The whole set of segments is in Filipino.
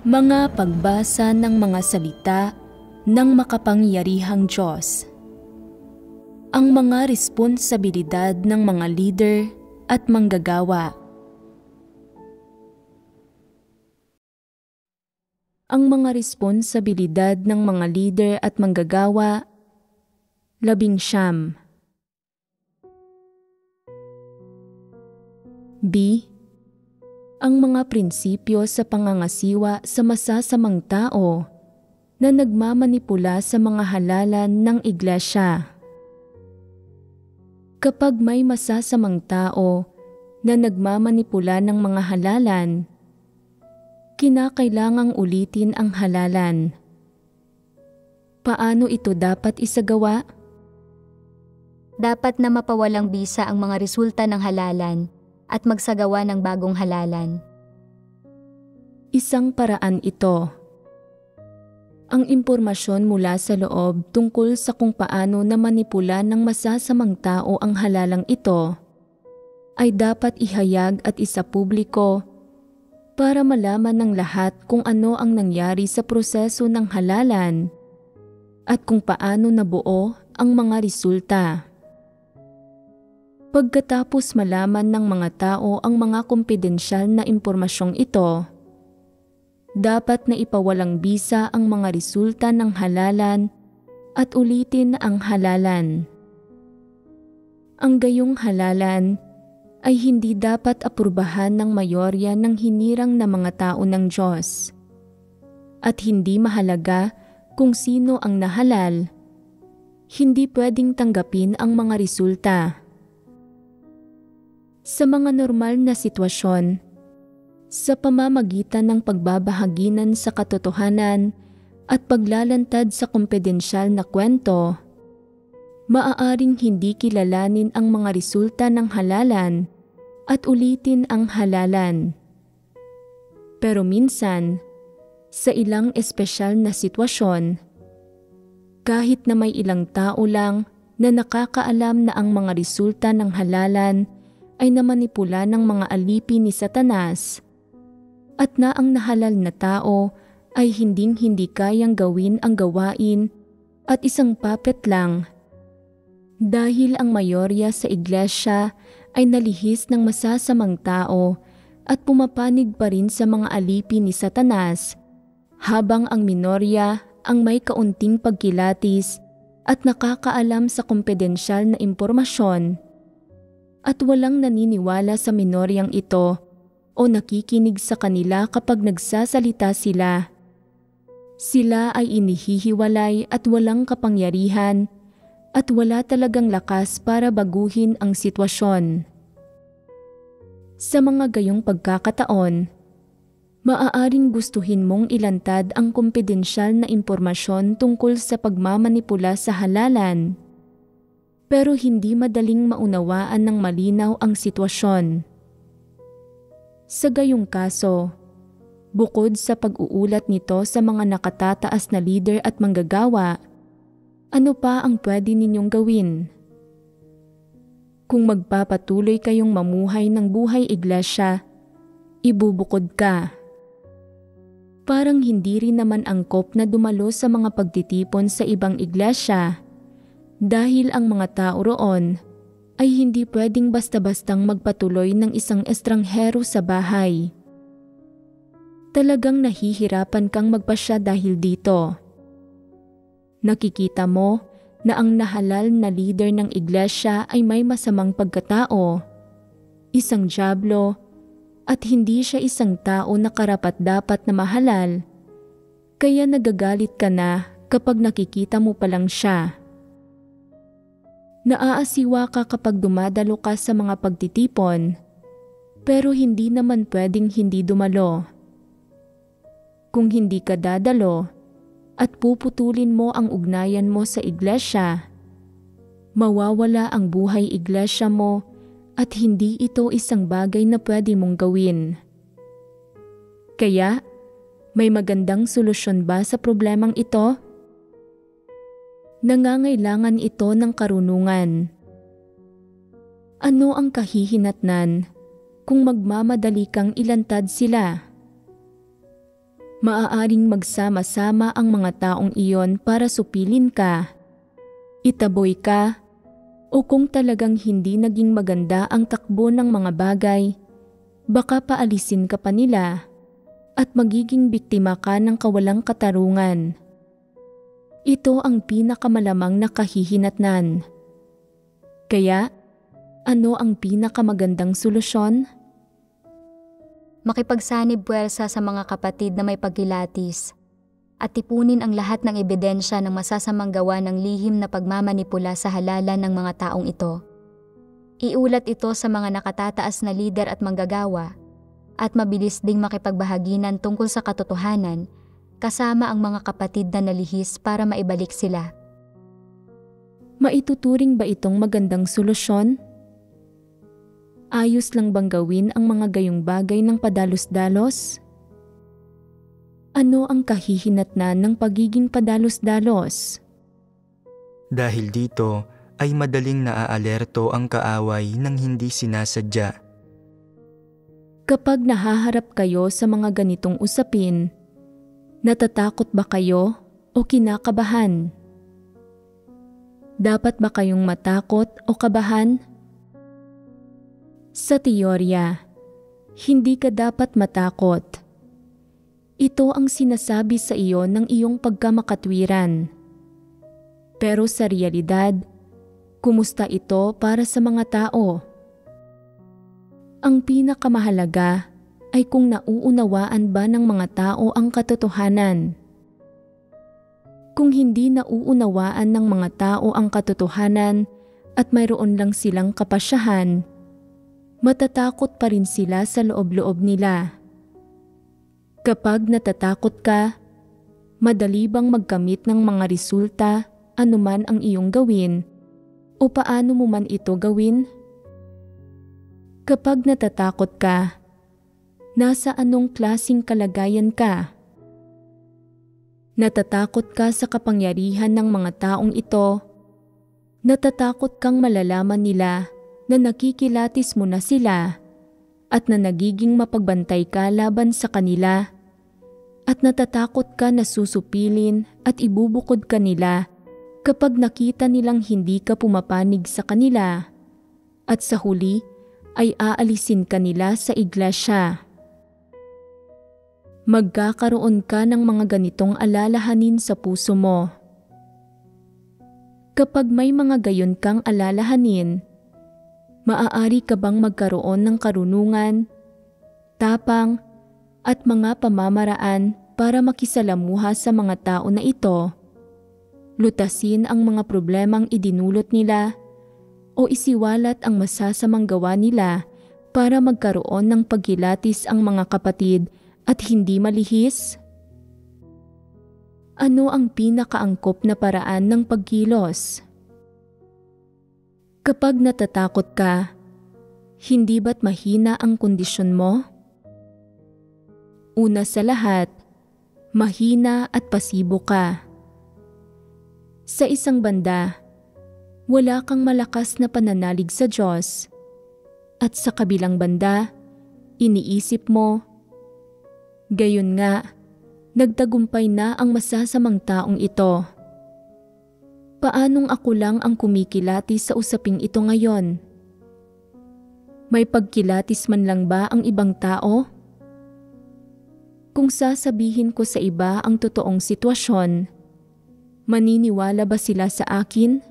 Mga pagbasa ng mga salita ng makapangyarihang Diyos. Ang mga responsibilidad ng mga leader at manggagawa. Ang mga responsibilidad ng mga leader at manggagawa, 19. B. Ang mga prinsipyo sa pangangasiwa sa masasamang tao na nagmamanipula sa mga halalan ng iglesia. Kapag may masasamang tao na nagmamanipula ng mga halalan, kinakailangang ulitin ang halalan. Paano ito dapat isagawa? Dapat na mapawalang bisa ang mga resulta ng halalan at magsagawa ng bagong halalan. Isang paraan ito. Ang impormasyon mula sa loob tungkol sa kung paano na manipula ng masasamang tao ang halalang ito ay dapat ihayag at isapubliko para malaman ng lahat kung ano ang nangyari sa proseso ng halalan at kung paano nabuo ang mga resulta. Pagkatapos malaman ng mga tao ang mga kumpidensyal na impormasyong ito, dapat na ipawalang bisa ang mga resulta ng halalan at ulitin ang halalan. Ang gayong halalan ay hindi dapat aprubahan ng mayorya ng hinirang na mga tao ng Diyos. At hindi mahalaga kung sino ang nahalal, hindi pwedeng tanggapin ang mga resulta. Sa mga normal na sitwasyon, sa pamamagitan ng pagbabahaginan sa katotohanan at paglalantad sa kumpidensyal na kwento, maaaring hindi kilalanin ang mga resulta ng halalan at ulitin ang halalan. Pero minsan, sa ilang espesyal na sitwasyon, kahit na may ilang tao lang na nakakaalam na ang mga resulta ng halalan ay namanipula ng mga alipin ni Satanas at na ang nahalal na tao ay hinding-hindi kayang gawin ang gawain at isang puppet lang. Dahil ang mayorya sa iglesia ay nalihis ng masasamang tao at pumapanig pa rin sa mga alipin ni Satanas, habang ang minorya ang may kaunting pagkilatis at nakakaalam sa kumpidensyal na impormasyon, at walang naniniwala sa minoryang ito o nakikinig sa kanila kapag nagsasalita sila. Sila ay inihihiwalay at walang kapangyarihan at wala talagang lakas para baguhin ang sitwasyon. Sa mga gayong pagkakataon, maaaring gustuhin mong ilantad ang kumpidensyal na impormasyon tungkol sa pagmamanipula sa halalan, pero hindi madaling maunawaan ng malinaw ang sitwasyon. Sa gayong kaso, bukod sa pag-uulat nito sa mga nakatataas na leader at manggagawa, ano pa ang pwede ninyong gawin? Kung magpapatuloy kayong mamuhay ng buhay iglesia, ibubukod ka. Parang hindi rin naman angkop na dumalo sa mga pagtitipon sa ibang iglesia, dahil ang mga tao roon ay hindi pwedeng basta-bastang magpatuloy ng isang estranghero sa bahay. Talagang nahihirapan kang magpasya dahil dito. Nakikita mo na ang nahalal na leader ng iglesia ay may masamang pagkatao, isang dyablo, at hindi siya isang tao na karapat-dapat na mahalal, kaya nagagalit ka na kapag nakikita mo palang siya. Naaasiwa ka kapag dumadalo ka sa mga pagtitipon, pero hindi naman pwedeng hindi dumalo. Kung hindi ka dadalo at puputulin mo ang ugnayan mo sa iglesia, mawawala ang buhay iglesia mo at hindi ito isang bagay na pwede mong gawin. Kaya, may magandang solusyon ba sa problemang ito? Nangangailangan ito ng karunungan. Ano ang kahihinatnan kung magmamadali kang ilantad sila? Maaaring magsama-sama ang mga taong iyon para supilin ka, itaboy ka, o kung talagang hindi naging maganda ang takbo ng mga bagay, baka paalisin ka pa nila at magiging biktima ka ng kawalang katarungan. Ito ang pinakamalamang na kahihinatnan. Kaya, ano ang pinakamagandang solusyon? Makipagsanib puwersa sa mga kapatid na may pagkilatis at tipunin ang lahat ng ebidensya ng masasamang gawa ng lihim na pagmamanipula sa halalan ng mga taong ito. Iulat ito sa mga nakatataas na lider at manggagawa at mabilis ding makipagbahaginan tungkol sa katotohanan kasama ang mga kapatid na nalihis para maibalik sila. Maituturing ba itong magandang solusyon? Ayos lang bang gawin ang mga gayong bagay ng padalos-dalos? Ano ang kahihinatnan ng pagiging padalos-dalos? Dahil dito ay madaling naaalerto ang kaaway ng hindi sinasadya. Kapag nahaharap kayo sa mga ganitong usapin, natatakot ba kayo o kinakabahan? Dapat ba kayong matakot o kabahan? Sa teorya, hindi ka dapat matakot. Ito ang sinasabi sa iyo ng iyong pagkamakatwiran. Pero sa realidad, kumusta ito para sa mga tao? Ang pinakamahalaga ay kung nauunawaan ba ng mga tao ang katotohanan. Kung hindi nauunawaan ng mga tao ang katotohanan at mayroon lang silang kapasyahan, matatakot pa rin sila sa loob-loob nila. Kapag natatakot ka, madali bang magkamit ng mga resulta anuman ang iyong gawin o paano mo man ito gawin? Kapag natatakot ka, nasa anong klaseng kalagayan ka? Natatakot ka sa kapangyarihan ng mga taong ito, natatakot kang malalaman nila na nakikilatis mo na sila at na nagiging mapagbantay ka laban sa kanila at natatakot ka na susupilin at ibubukod ka nila kapag nakita nilang hindi ka pumapanig sa kanila at sa huli ay aalisin ka nila sa iglesia. Magkakaroon ka ng mga ganitong alalahanin sa puso mo. Kapag may mga gayon kang alalahanin, maaari ka bang magkaroon ng karunungan, tapang, at mga pamamaraan para makisalamuha sa mga tao na ito, lutasin ang mga problemang idinulot nila, o isiwalat ang masasamang gawa nila para magkaroon ng pagkilatis ang mga kapatid at hindi malihis? Ano ang pinakaangkop na paraan ng pagkilos? Kapag natatakot ka, hindi ba't mahina ang kondisyon mo? Una sa lahat, mahina at pasibo ka. Sa isang banda, wala kang malakas na pananalig sa Diyos. At sa kabilang banda, iniisip mo, gayon nga, nagtagumpay na ang masasamang taong ito. Paanong ako lang ang kumikilatis sa usaping ito ngayon? May pagkilatis man lang ba ang ibang tao? Kung sasabihin ko sa iba ang totoong sitwasyon, maniniwala ba sila sa akin?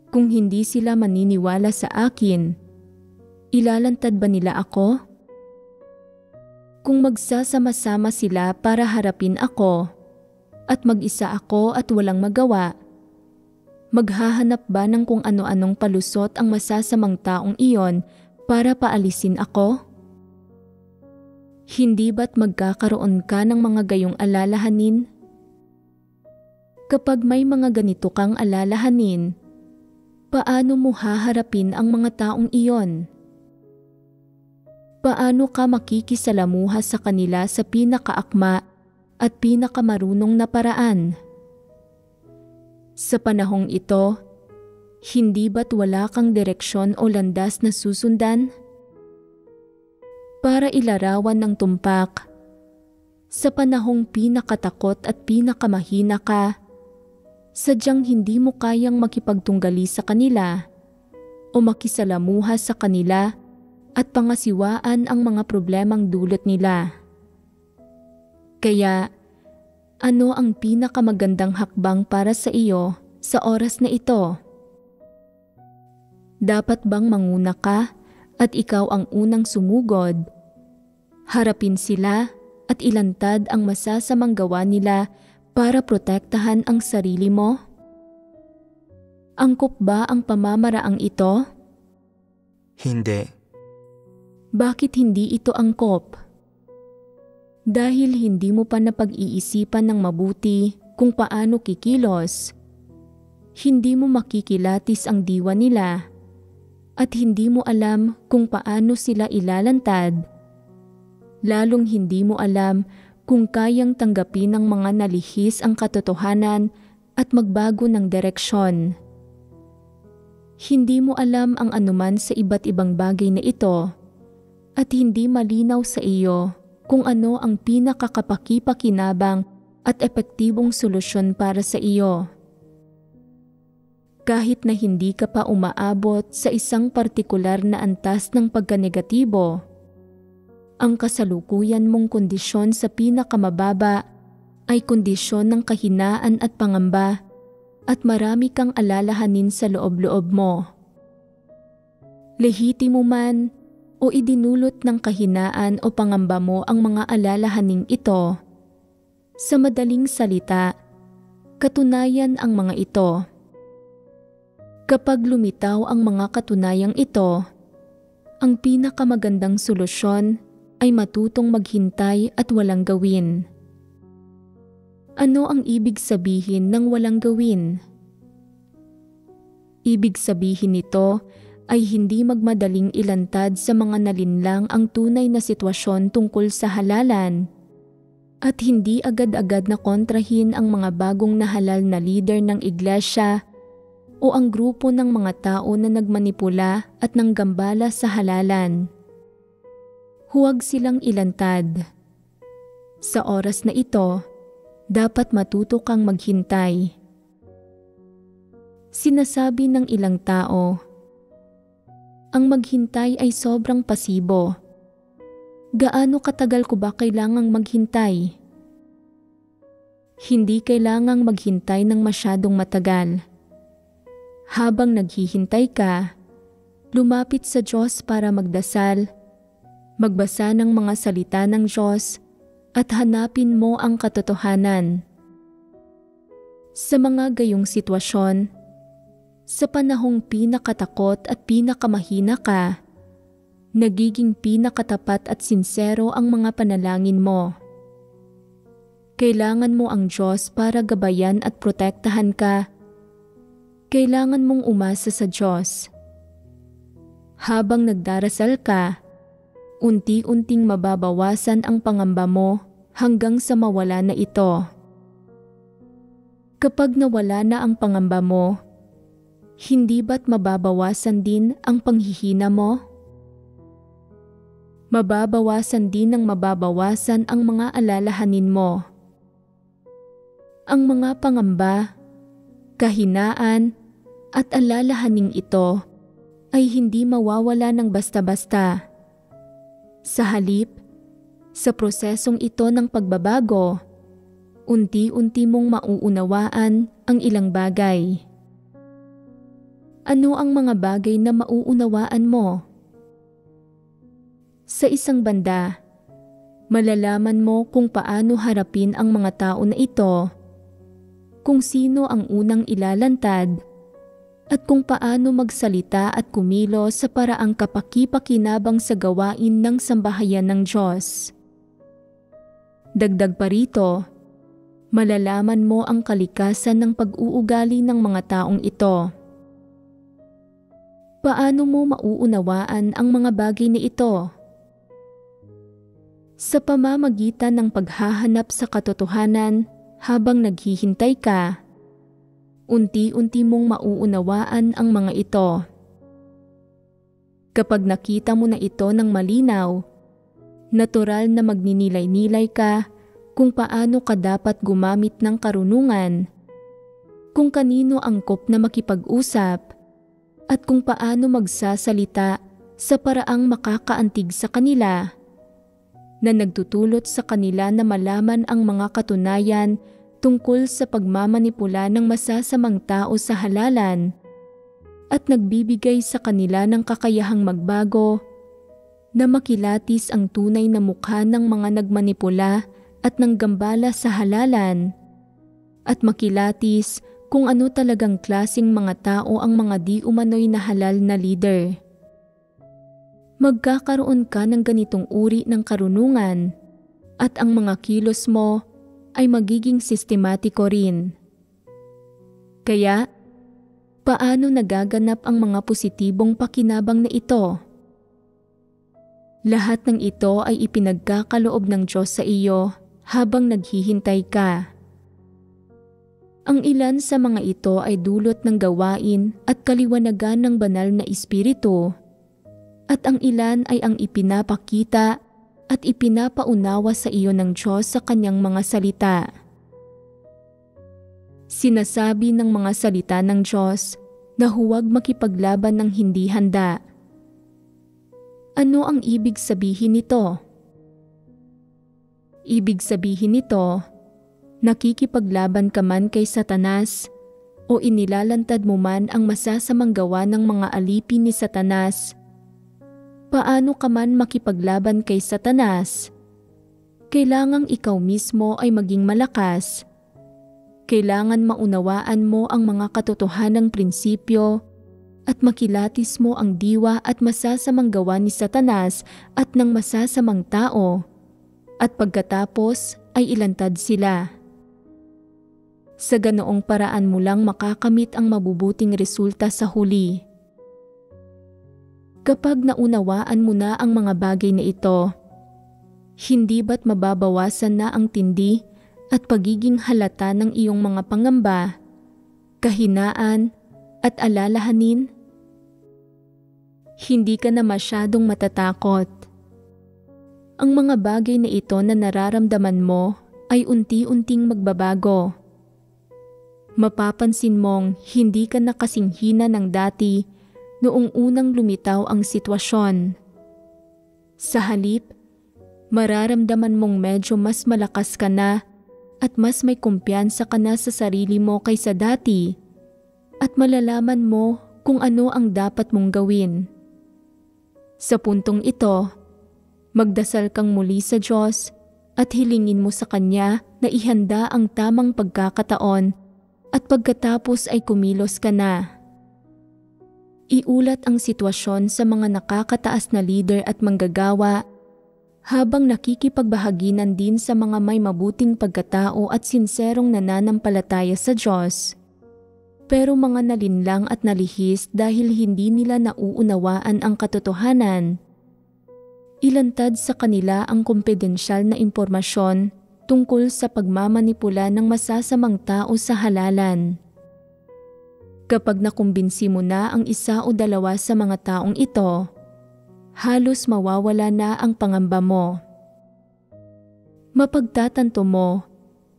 Kung hindi sila maniniwala sa akin, ilalantad ba nila ako? Kung magsasama-sama sila para harapin ako, at mag-isa ako at walang magawa, maghahanap ba ng kung ano-anong palusot ang masasamang taong iyon para paalisin ako? Hindi ba't magkakaroon ka ng mga gayong alalahanin? Kapag may mga ganito kang alalahanin, paano mo haharapin ang mga taong iyon? Paano ka makikisalamuha sa kanila sa pinakaakma at pinakamarunong na paraan? Sa panahong ito, hindi ba't wala kang direksyon o landas na susundan? Para ilarawan ng tumpak, Sa panahong pinakatakot at pinakamahina ka, sadyang hindi mo kayang makipagtunggali sa kanila o makisalamuha sa kanila at pangasiwaan ang mga problemang dulot nila. Kaya, ano ang pinakamagandang hakbang para sa iyo sa oras na ito? Dapat bang manguna ka at ikaw ang unang sumugod? Harapin sila at ilantad ang masasamang gawa nila para protektahan ang sarili mo? Angkop ba ang pamamaraang ito? Hindi. Bakit hindi ito angkop? Dahil hindi mo pa napag-iisipan ng mabuti kung paano kikilos. Hindi mo makikilatis ang diwa nila at hindi mo alam kung paano sila ilalantad. Lalong hindi mo alam kung kayang tanggapin ng mga nalihis ang katotohanan at magbago ng direksyon. Hindi mo alam ang anuman sa iba't ibang bagay na ito at hindi malinaw sa iyo kung ano ang pinakakapaki-pakinabang at epektibong solusyon para sa iyo. Kahit na hindi ka pa umaabot sa isang partikular na antas ng pagkanegatibo, ang kasalukuyan mong kondisyon sa pinakamababa ay kondisyon ng kahinaan at pangamba at marami kang alalahanin sa loob-loob mo. Lehitimo man o idinulot ng kahinaan o pangamba mo ang mga alalahaning ito, sa madaling salita, katunayan ang mga ito. Kapag lumitaw ang mga katunayang ito, ang pinakamagandang solusyon ay matutong maghintay at walang gawin. Ano ang ibig sabihin ng walang gawin? Ibig sabihin nito ay hindi magmadaling ilantad sa mga nalinlang ang tunay na sitwasyon tungkol sa halalan at hindi agad-agad na kontrahin ang mga bagong nahalal na leader ng iglesia o ang grupo ng mga tao na nagmanipula at nanggambala sa halalan. Huwag silang ilantad. Sa oras na ito, dapat matuto kang maghintay. Sinasabi ng ilang tao, ang maghintay ay sobrang pasibo. Gaano katagal ko ba kailangang maghintay? Hindi kailangang maghintay ng masyadong matagal. Habang naghihintay ka, lumapit sa Diyos para magdasal, magbasa ng mga salita ng Diyos, at hanapin mo ang katotohanan. Sa mga gayong sitwasyon, sa panahong pinakatakot at pinakamahina ka, nagiging pinakatapat at sinsero ang mga panalangin mo. Kailangan mo ang Diyos para gabayan at protektahan ka. Kailangan mong umasa sa Diyos. Habang nagdarasal ka, unti-unting mababawasan ang pangamba mo hanggang sa mawala na ito. Kapag nawala na ang pangamba mo, hindi ba't mababawasan din ang panghihina mo? Mababawasan din ng mababawasan ang mga alalahanin mo. Ang mga pangamba, kahinaan, at alalahaning ito ay hindi mawawala ng basta-basta. Sa halip, sa prosesong ito ng pagbabago, unti-unti mong mauunawaan ang ilang bagay. Ano ang mga bagay na mauunawaan mo? Sa isang banda, malalaman mo kung paano harapin ang mga tao na ito, kung sino ang unang ilalantad, at kung paano magsalita at kumilos sa paraang kapaki-pakinabang sa gawain ng sambahayan ng Diyos. Dagdag pa rito, malalaman mo ang kalikasan ng pag-uugali ng mga taong ito. Paano mo mauunawaan ang mga bagay na ito? Sa pamamagitan ng paghahanap sa katotohanan habang naghihintay ka, unti-unti mong mauunawaan ang mga ito. Kapag nakita mo na ito ng malinaw, natural na magninilay-nilay ka kung paano ka dapat gumamit ng karunungan, kung kanino angkop na makipag-usap, at kung paano magsasalita sa paraang makakaantig sa kanila, na nagtutulot sa kanila na malaman ang mga katunayan tungkol sa pagmamanipula ng masasamang tao sa halalan, at nagbibigay sa kanila ng kakayahang magbago, na makilatis ang tunay na mukha ng mga nagmanipula at nanggambala sa halalan, at makilatis kung ano talagang klaseng mga tao ang mga di umano'y na halal na leader. Magkakaroon ka ng ganitong uri ng karunungan at ang mga kilos mo ay magiging sistematiko rin. Kaya, paano nagaganap ang mga positibong pakinabang na ito? Lahat ng ito ay ipinagkakaloob ng Diyos sa iyo habang naghihintay ka. Ang ilan sa mga ito ay dulot ng gawain at kaliwanagan ng banal na espiritu, at ang ilan ay ang ipinapakita at ipinapaunawa sa iyo ng Diyos sa kanyang mga salita. Sinasabi ng mga salita ng Diyos na huwag makipaglaban ng hindi handa. Ano ang ibig sabihin nito? Ibig sabihin nito, nakikipaglaban ka man kay Satanas o inilalantad mo man ang masasamang gawa ng mga alipin ni Satanas. Paano ka man makipaglaban kay Satanas? Kailangang ikaw mismo ay maging malakas. Kailangan maunawaan mo ang mga katotohanang prinsipyo at makilatis mo ang diwa at masasamang gawa ni Satanas at ng masasamang tao, at pagkatapos ay ilantad sila. Sa ganoong paraan mo lang makakamit ang mabubuting resulta sa huli. Kapag naunawaan mo na ang mga bagay na ito, hindi ba't mababawasan na ang tindi at pagiging halata ng iyong mga pangamba, kahinaan at alalahanin? Hindi ka na masyadong matatakot. Ang mga bagay na ito na nararamdaman mo ay unti-unting magbabago. Mapapansin mong hindi ka na kasing hina ng dati noong unang lumitaw ang sitwasyon. Sa halip, mararamdaman mong medyo mas malakas ka na at mas may kumpiyansa ka na sa sarili mo kaysa dati, at malalaman mo kung ano ang dapat mong gawin. Sa puntong ito, magdasal kang muli sa Diyos at hilingin mo sa Kanya na ihanda ang tamang pagkakataon, at pagkatapos ay kumilos ka na. Iulat ang sitwasyon sa mga nakakataas na leader at manggagawa habang nakikipagbahaginan din sa mga may mabuting pagkatao at sinserong nananampalataya sa Diyos. Pero mga nalinlang at nalihis dahil hindi nila nauunawaan ang katotohanan. Ilantad sa kanila ang kumpidensyal na impormasyon tungkol sa pagmamanipula ng masasamang tao sa halalan. Kapag nakumbinsi mo na ang isa o dalawa sa mga taong ito, halos mawawala na ang pangamba mo. Mapagtatanto mo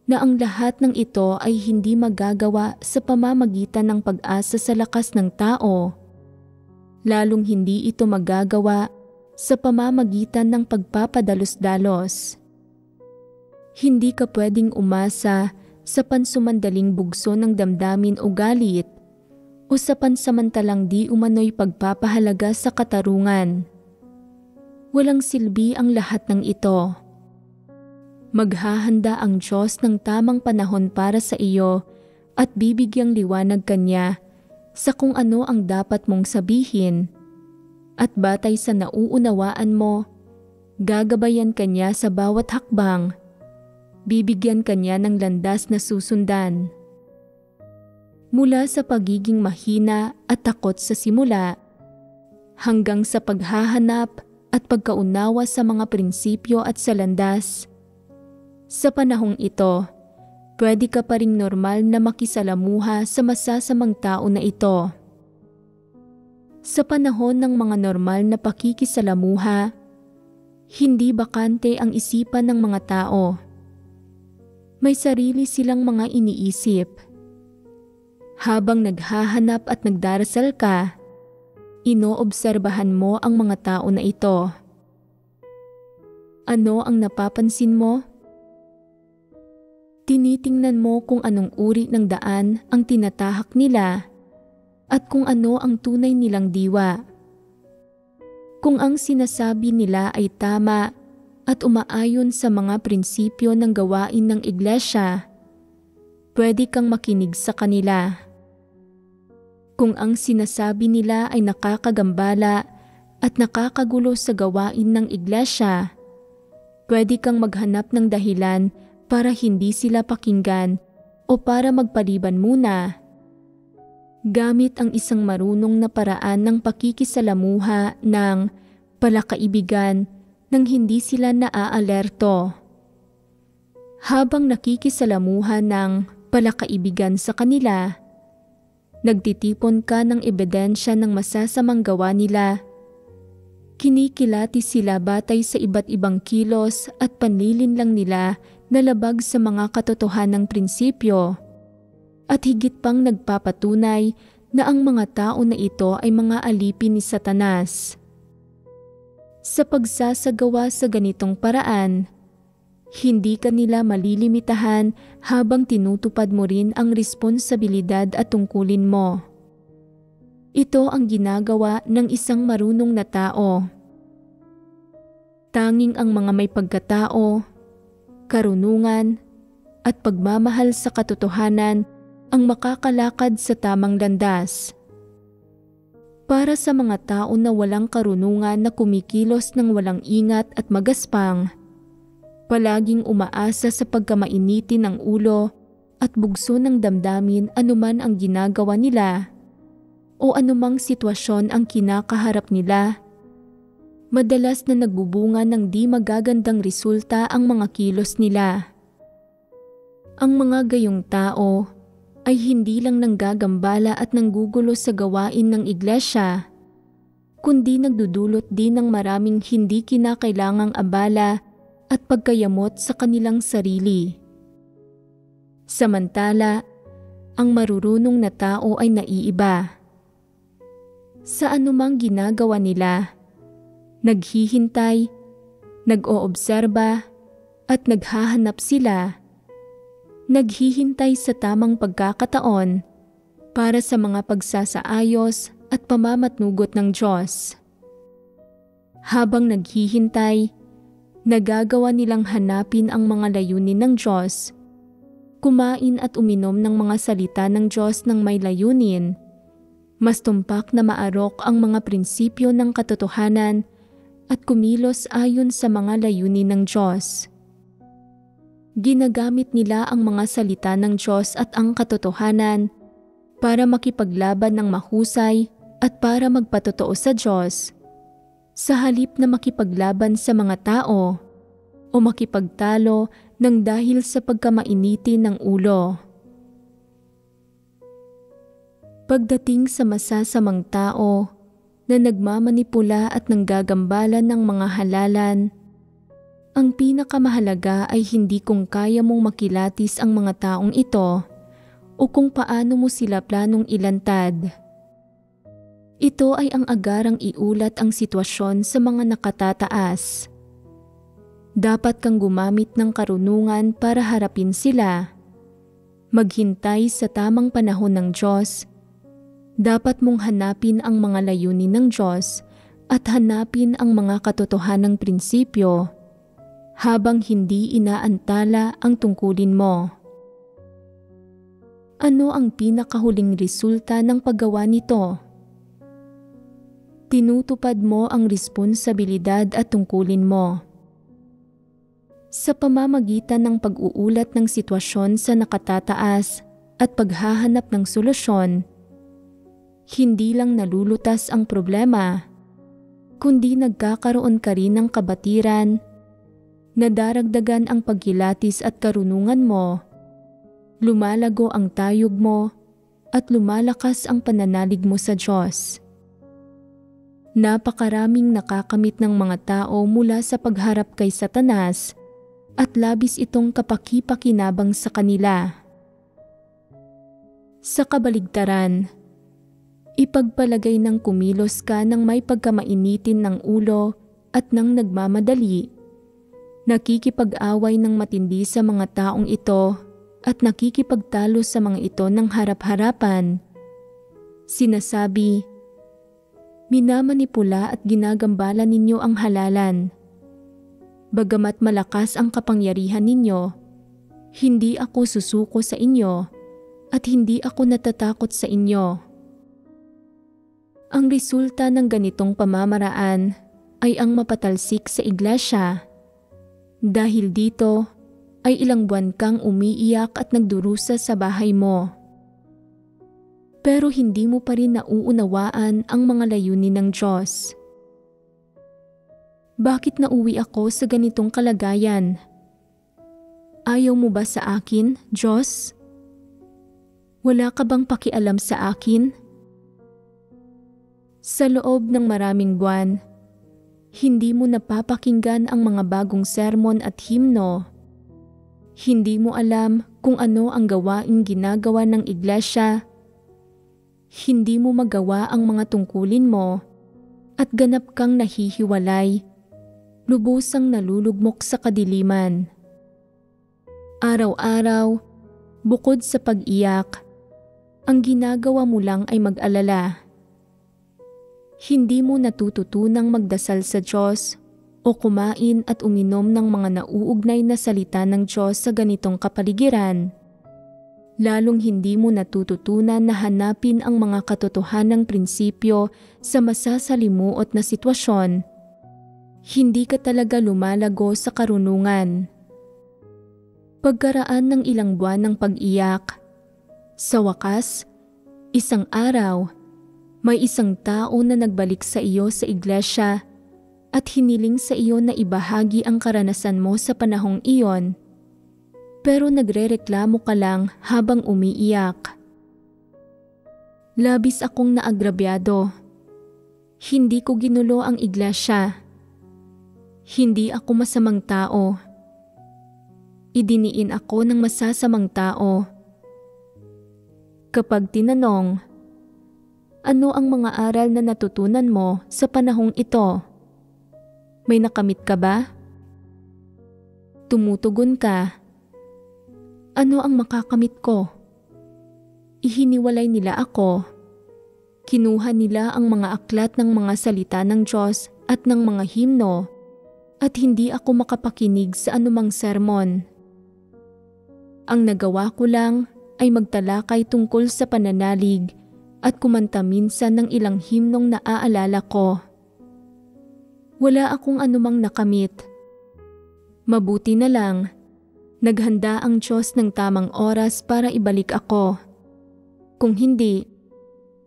na ang lahat ng ito ay hindi magagawa sa pamamagitan ng pag-asa sa lakas ng tao, lalong hindi ito magagawa sa pamamagitan ng pagpapadalos-dalos. Hindi ka pwedeng umasa sa pansumandaling bugso ng damdamin o galit, o sa pansamantalang di umano'y pagpapahalaga sa katarungan. Walang silbi ang lahat ng ito. Maghahanda ang Diyos ng tamang panahon para sa iyo at bibigyang liwanag Kanya sa kung ano ang dapat mong sabihin, at batay sa nauunawaan mo, gagabayan Kanya sa bawat hakbang, bibigyan Kanya ng landas na susundan. Mula sa pagiging mahina at takot sa simula, hanggang sa paghahanap at pagkaunawa sa mga prinsipyo at sa landas. Sa panahong ito, pwede ka pa ring normal na makisalamuha sa masasamang tao na ito. Sa panahon ng mga normal na pakikisalamuha, hindi bakante ang isipan ng mga tao. May sarili silang mga iniisip. Habang naghahanap at nagdarasal ka, inoobserbahan mo ang mga tao na ito. Ano ang napapansin mo? Tinitingnan mo kung anong uri ng daan ang tinatahak nila at kung ano ang tunay nilang diwa. Kung ang sinasabi nila ay tama at umaayon sa mga prinsipyo ng gawain ng iglesia, pwede kang makinig sa kanila. Kung ang sinasabi nila ay nakakagambala at nakakagulo sa gawain ng iglesia, pwede kang maghanap ng dahilan para hindi sila pakinggan o para magpaliban muna. Gamit ang isang marunong na paraan ng pakikisalamuha ng palakaibigan nang hindi sila naaalerto. Habang nakikisalamuha ng palakaibigan sa kanila, nagtitipon ka ng ebidensya ng masasamang gawa nila. Kinikilati sila batay sa iba't ibang kilos at panlilinlang nila na labag sa mga katotohanang prinsipyo, at higit pang nagpapatunay na ang mga tao na ito ay mga alipin ni Satanas. Sa pagsasagawa sa ganitong paraan, hindi ka nila malilimitahan habang tinutupad mo rin ang responsibilidad at tungkulin mo. Ito ang ginagawa ng isang marunong na tao. Tanging ang mga may pagkatao, karunungan, at pagmamahal sa katotohanan ang makakalakad sa tamang landas. Para sa mga tao na walang karunungan na kumikilos ng walang ingat at magaspang, palaging umaasa sa pagkamainiti ng ulo at bugso ng damdamin anuman ang ginagawa nila o anumang sitwasyon ang kinakaharap nila, madalas na nagbubunga ng di magagandang resulta ang mga kilos nila. Ang mga gayong tao ay hindi lang nanggagambala at nanggugulo sa gawain ng iglesia, kundi nagdudulot din ng maraming hindi kinakailangang abala at pagkayamot sa kanilang sarili. Samantala, ang marurunong na tao ay naiiba. Sa anumang ginagawa nila, naghihintay, nag-oobserba, at naghahanap sila. Naghihintay sa tamang pagkakataon para sa mga pagsasaayos at pamamatnugot ng Diyos. Habang naghihintay, nagagawa nilang hanapin ang mga layunin ng Diyos, kumain at uminom ng mga salita ng Diyos ng may layunin, mas tumpak na maarok ang mga prinsipyo ng katotohanan at kumilos ayon sa mga layunin ng Diyos. Ginagamit nila ang mga salita ng Diyos at ang katotohanan para makipaglaban ng mahusay at para magpatotoo sa Diyos, sa halip na makipaglaban sa mga tao o makipagtalo ng dahil sa pagkamainiti ng ulo. Pagdating sa masasamang tao na nagmamanipula at nanggagambala ng mga halalan, ang pinakamahalaga ay hindi kung kaya mong makilatis ang mga taong ito o kung paano mo sila planong ilantad. Ito ay ang agarang iulat ang sitwasyon sa mga nakatataas. Dapat kang gumamit ng karunungan para harapin sila. Maghintay sa tamang panahon ng Diyos. Dapat mong hanapin ang mga layunin ng Diyos at hanapin ang mga katotohanang prinsipyo habang hindi inaantala ang tungkulin mo. Ano ang pinakahuling resulta ng paggawa nito? Tinutupad mo ang responsibilidad at tungkulin mo. Sa pamamagitan ng pag-uulat ng sitwasyon sa nakatataas at paghahanap ng solusyon, hindi lang nalulutas ang problema, kundi nagkakaroon ka rin ng kabatiran, nadaragdagan ang pagkilatis at karunungan mo, lumalago ang tayog mo, at lumalakas ang pananalig mo sa Diyos. Napakaraming nakakamit ng mga tao mula sa pagharap kay Satanas at labis itong kapaki-pakinabang sa kanila. Sa kabaligtaran, ipagpalagay ng kumilos ka ng may pagkamainitin ng ulo at ng nagmamadali, nakikipag-away ng matindi sa mga taong ito at nakikipagtalo sa mga ito ng harap-harapan. Sinasabi, minamanipula at ginagambala ninyo ang halalan. Bagamat malakas ang kapangyarihan ninyo, hindi ako susuko sa inyo at hindi ako natatakot sa inyo. Ang resulta ng ganitong pamamaraan ay ang mapatalsik sa iglesia. Dahil dito ay ilang buwan kang umiiyak at nagdurusa sa bahay mo. Pero hindi mo pa rin nauunawaan ang mga layunin ng Diyos. Bakit nauwi ako sa ganitong kalagayan? Ayaw mo ba sa akin, Diyos? Wala ka bang pakialam sa akin? Sa loob ng maraming buwan, hindi mo napapakinggan ang mga bagong sermon at himno. Hindi mo alam kung ano ang gawaing ginagawa ng iglesia. Hindi mo magawa ang mga tungkulin mo at ganap kang nahihiwalay, lubusang nalulugmok sa kadiliman. Araw-araw, bukod sa pag-iyak, ang ginagawa mo lang ay mag-alala. Hindi mo natututunang magdasal sa Diyos o kumain at uminom ng mga nauugnay na salita ng Diyos sa ganitong kapaligiran. Lalong hindi mo natututunan na hanapin ang mga katotohanang prinsipyo sa masasalimuot na sitwasyon. Hindi ka talaga lumalago sa karunungan. Pagkaraan ng ilang buwan ng pag-iyak, sa wakas, isang araw, may isang tao na nagbalik sa iyo sa iglesia at hiniling sa iyo na ibahagi ang karanasan mo sa panahong iyon, pero nagrereklamo ka lang habang umiiyak. Labis akong naagrabyado. Hindi ko ginulo ang iglesia. Hindi ako masamang tao. Idiniin ako ng masasamang tao. Kapag tinanong, ano ang mga aral na natutunan mo sa panahong ito? May nakamit ka ba? Tumutugon ka. Ano ang makakamit ko? Ihiniwalay nila ako. Kinuha nila ang mga aklat ng mga salita ng Diyos at ng mga himno at hindi ako makapakinig sa anumang sermon. Ang nagawa ko lang ay magtalakay tungkol sa pananalig at kumanta minsan ng ilang himnong naaalala ko. Wala akong anumang nakamit. Mabuti na lang, naghanda ang Diyos ng tamang oras para ibalik ako. Kung hindi,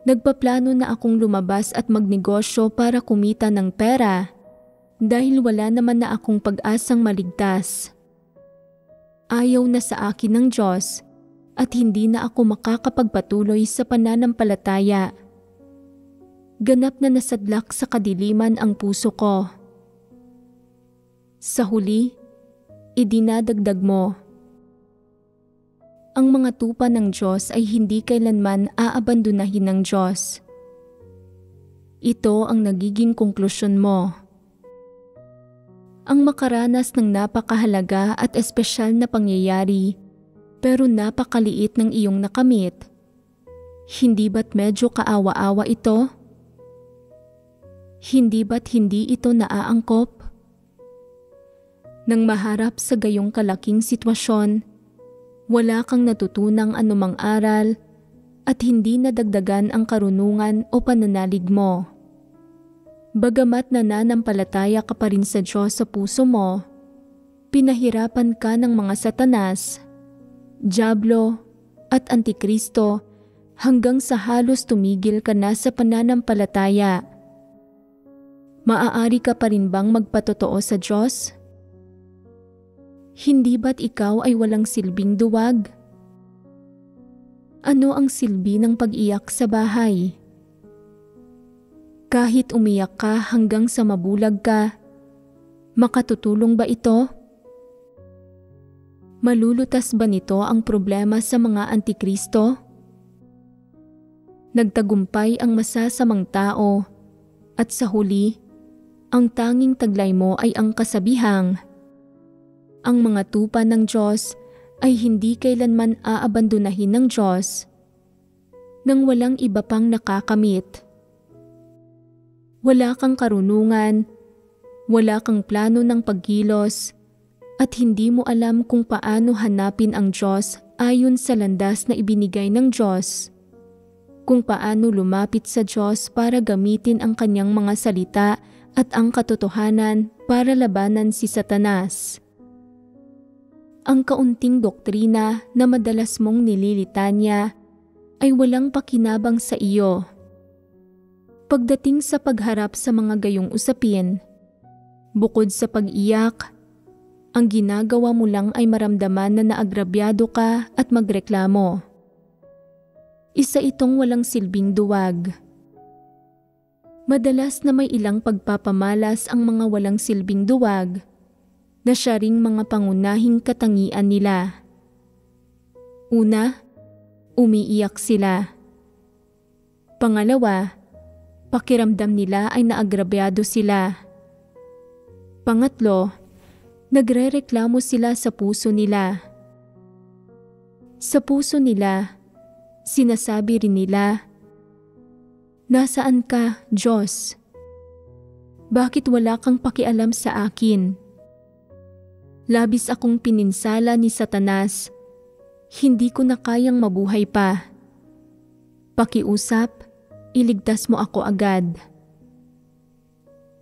nagpaplano na akong lumabas at magnegosyo para kumita ng pera dahil wala naman na akong pag-asang maligtas. Ayaw na sa akin ng Diyos at hindi na ako makakapagpatuloy sa pananampalataya. Ganap na nasadlak sa kadiliman ang puso ko. Sa huli, idinadagdag mo, ang mga tupa ng Diyos ay hindi kailanman aabandonahin ng Diyos. Ito ang nagiging konklusyon mo. Ang makaranas ng napakahalaga at espesyal na pangyayari pero napakaliit ng iyong nakamit. Hindi ba't medyo kaawa-awa ito? Hindi ba't hindi ito naaangkop? Nang maharap sa gayong kalaking sitwasyon, wala kang natutunang anumang aral at hindi nadagdagan ang karunungan o pananalig mo. Bagamat nananampalataya ka pa rin sa Diyos sa puso mo, pinahirapan ka ng mga satanas, Diablo at Antikristo hanggang sa halos tumigil ka na sa pananampalataya. Maaari ka pa rin bang magpatotoo sa Diyos? Hindi ba't ikaw ay walang silbing duwag? Ano ang silbi ng pag-iyak sa bahay? Kahit umiyak ka hanggang sa mabulag ka, makatutulong ba ito? Malulutas ba nito ang problema sa mga antikristo? Nagtagumpay ang masasamang tao at sa huli, ang tanging taglay mo ay ang kasabihang, ang mga tupa ng Diyos ay hindi kailanman aabandonahin ng Diyos nang walang iba pang nakakamit. Wala kang karunungan, wala kang plano ng pagkilos, at hindi mo alam kung paano hanapin ang Diyos ayon sa landas na ibinigay ng Diyos, kung paano lumapit sa Diyos para gamitin ang kanyang mga salita at ang katotohanan para labanan si Satanas. Ang kaunting doktrina na madalas mong nililitanya ay walang pakinabang sa iyo. Pagdating sa pagharap sa mga gayong usapin, bukod sa pag-iyak, ang ginagawa mo lang ay maramdaman na naagrabyado ka at magreklamo. Isa itong walang silbing duwag. Madalas na may ilang pagpapamalas ang mga walang silbing duwag na siya ring mga pangunahing katangian nila. Una, umiiyak sila. Pangalawa, pakiramdam nila ay naagrabyado sila. Pangatlo, nagrereklamo sila sa puso nila. Sa puso nila, sinasabi rin nila, "Nasaan ka, Diyos? Bakit wala kang pakialam sa akin? Labis akong pininsala ni Satanas, hindi ko na kayang mabuhay pa. Pakiusap, iligtas mo ako agad."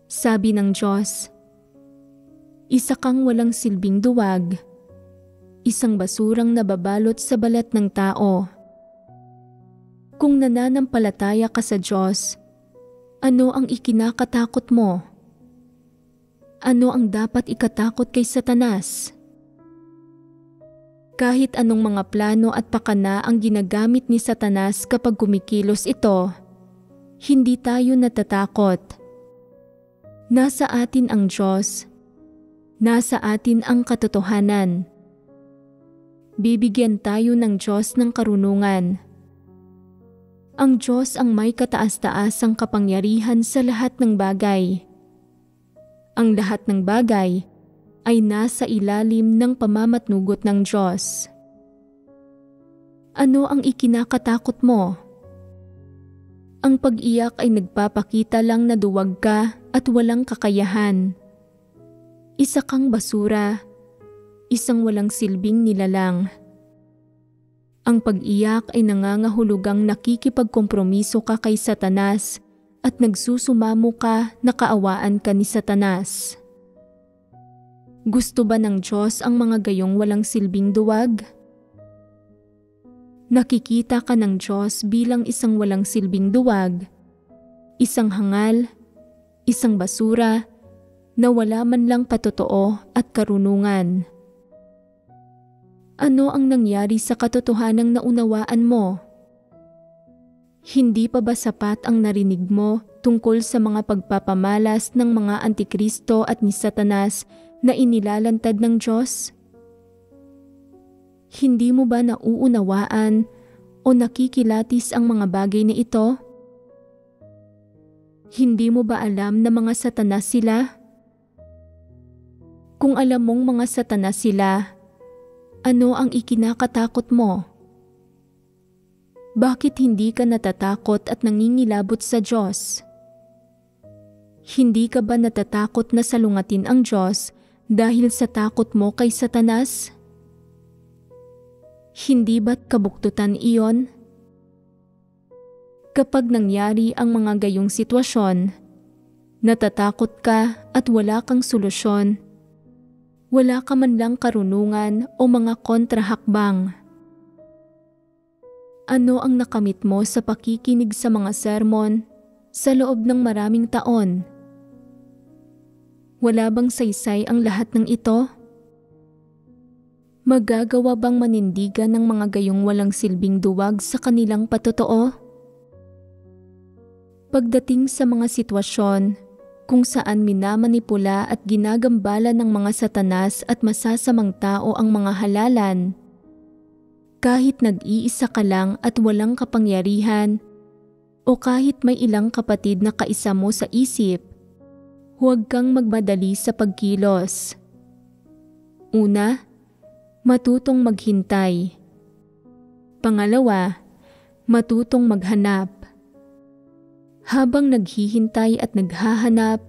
Sabi ng Diyos, isa kang walang silbing duwag, isang basurang nababalot sa balat ng tao. Kung nananampalataya ka sa Diyos, ano ang ikinakatakot mo? Ano ang dapat ikatakot kay Satanas? Kahit anong mga plano at pakana ang ginagamit ni Satanas kapag kumikilos ito, hindi tayo natatakot. Nasa atin ang Diyos. Nasa atin ang katotohanan. Bibigyan tayo ng Diyos ng karunungan. Ang Diyos ang may kataas-taasang kapangyarihan sa lahat ng bagay. Ang lahat ng bagay ay nasa ilalim ng pamamatnugot ng Diyos. Ano ang ikinakatakot mo? Ang pag-iyak ay nagpapakita lang na duwag ka at walang kakayahan. Isa kang basura, isang walang silbing nilalang. Ang pag-iyak ay nangangahulugang nakikipagkompromiso ka kay Satanas at nagsusumamo ka na kaawaan ka ni Satanas. Gusto ba ng Diyos ang mga gayong walang silbing duwag? Nakikita ka ng Diyos bilang isang walang silbing duwag, isang hangal, isang basura, na wala man lang patotoo at karunungan. Ano ang nangyari sa katotohanang naunawaan mo? Hindi pa ba sapat ang narinig mo tungkol sa mga pagpapamalas ng mga antikristo at ni Satanas na inilalantad ng Diyos? Hindi mo ba nauunawaan o nakikilatis ang mga bagay na ito? Hindi mo ba alam na mga Satanas sila? Kung alam mong mga Satanas sila, ano ang ikinakatakot mo? Bakit hindi ka natatakot at nangingilabot sa Diyos? Hindi ka ba natatakot na salungatin ang Diyos dahil sa takot mo kay Satanas? Hindi ba't kabuktutan iyon? Kapag nangyari ang mga gayong sitwasyon, natatakot ka at wala kang solusyon, wala ka man lang karunungan o mga kontrahakbang. Ano ang nakamit mo sa pakikinig sa mga sermon sa loob ng maraming taon? Wala bang saysay ang lahat ng ito? Magagawa bang manindigan ng mga gayong walang silbing duwag sa kanilang patotoo? Pagdating sa mga sitwasyon, kung saan minamanipula at ginagambala ng mga satanas at masasamang tao ang mga halalan. Kahit nag-iisa ka lang at walang kapangyarihan, o kahit may ilang kapatid na kaisa mo sa isip, huwag kang magmadali sa pagkilos. Una, matutong maghintay. Pangalawa, matutong maghanap. Habang naghihintay at naghahanap,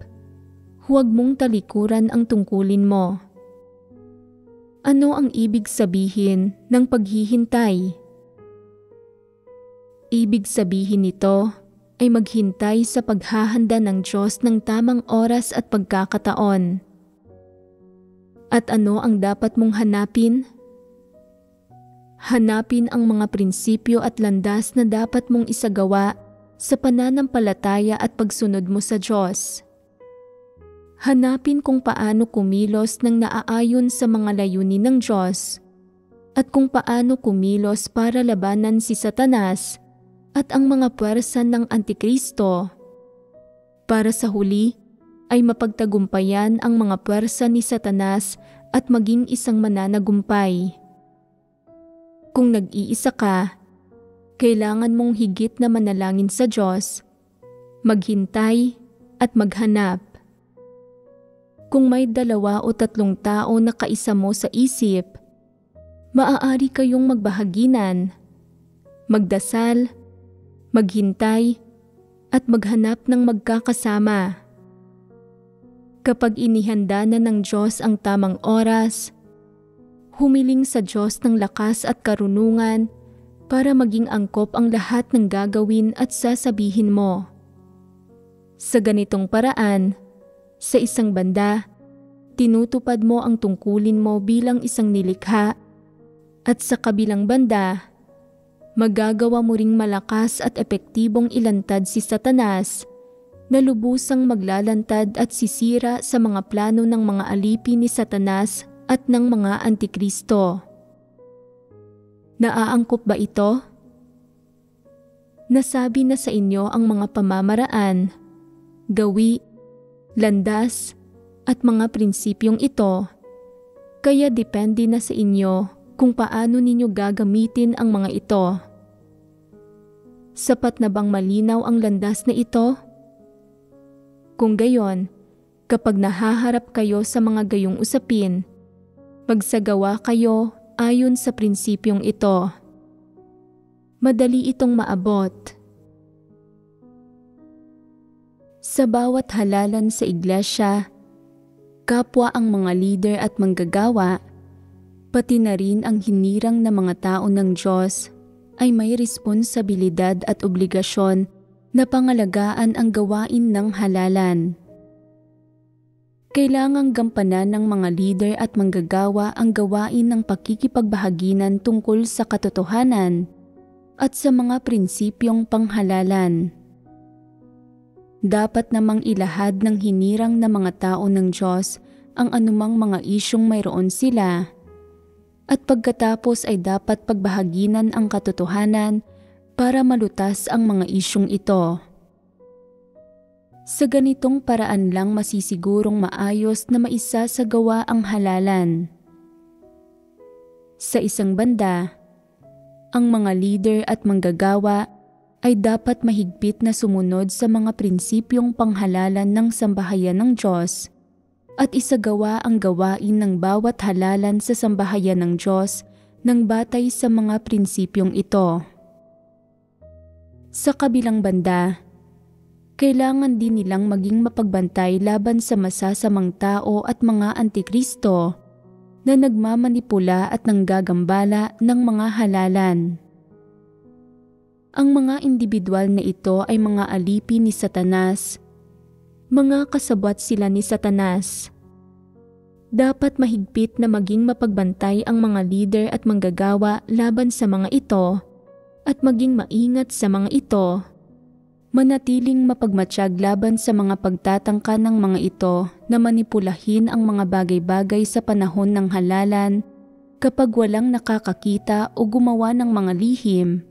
huwag mong talikuran ang tungkulin mo. Ano ang ibig sabihin ng paghihintay? Ibig sabihin nito ay maghintay sa paghahanda ng Diyos ng tamang oras at pagkakataon. At ano ang dapat mong hanapin? Hanapin ang mga prinsipyo at landas na dapat mong isagawa sa pananampalataya at pagsunod mo sa Diyos. Hanapin kung paano kumilos ng naaayon sa mga layunin ng Diyos at kung paano kumilos para labanan si Satanas at ang mga puwersa ng Antikristo. Para sa huli ay mapagtagumpayan ang mga puwersa ni Satanas at maging isang mananagumpay. Kung nag-iisa ka, kailangan mong higit na manalangin sa Diyos, maghintay at maghanap. Kung may 2 o 3 tao na kaisa mo sa isip, maaari kayong magbahaginan, magdasal, maghintay, at maghanap ng magkakasama. Kapag inihanda na ng Diyos ang tamang oras, humiling sa Diyos ng lakas at karunungan para maging angkop ang lahat ng gagawin at sasabihin mo. Sa ganitong paraan, sa isang banda, tinutupad mo ang tungkulin mo bilang isang nilikha, at sa kabilang banda, magagawa mo ring malakas at epektibong ilantad si Satanas na lubusang maglalantad at sisira sa mga plano ng mga alipin ni Satanas at ng mga Antikristo. Naaangkop ba ito? Nasabi na sa inyo ang mga pamamaraan, gawi, landas, at mga prinsipyong ito, kaya depende na sa inyo kung paano ninyo gagamitin ang mga ito. Sapat na bang malinaw ang landas na ito? Kung gayon, kapag nahaharap kayo sa mga gayong usapin, magsagawa kayo ayon sa prinsipyong ito. Madali itong maabot. Sa bawat halalan sa iglesia, kapwa ang mga leader at manggagawa, pati na rin ang hinirang na mga tao ng Diyos ay may responsibilidad at obligasyon na pangalagaan ang gawain ng halalan. Kailangang gampanan ng mga leader at manggagawa ang gawain ng pakikipagbahaginan tungkol sa katotohanan at sa mga prinsipyong panghalalan. Dapat namang ilahad ng hinirang na mga tao ng Diyos ang anumang mga isyong mayroon sila, at pagkatapos ay dapat pagbahaginan ang katotohanan para malutas ang mga isyong ito. Sa ganitong paraan lang masisigurong maayos na maisasagawa ang halalan. Sa isang banda, ang mga leader at manggagawa ay dapat mahigpit na sumunod sa mga prinsipyong panghalalan ng sambahayan ng Diyos at isagawa ang gawain ng bawat halalan sa sambahayan ng Diyos nang batay sa mga prinsipyong ito. Sa kabilang banda, kailangan din nilang maging mapagbantay laban sa masasamang tao at mga Antikristo na nagmamanipula at nanggagambala ng mga halalan. Ang mga individual na ito ay mga alipin ni Satanas. Mga kasabwat sila ni Satanas. Dapat mahigpit na maging mapagbantay ang mga leader at manggagawa laban sa mga ito at maging maingat sa mga ito. Manatiling mapagmatsyag laban sa mga pagtatangka ng mga ito na manipulahin ang mga bagay-bagay sa panahon ng halalan kapag walang nakakakita o gumawa ng mga lihim.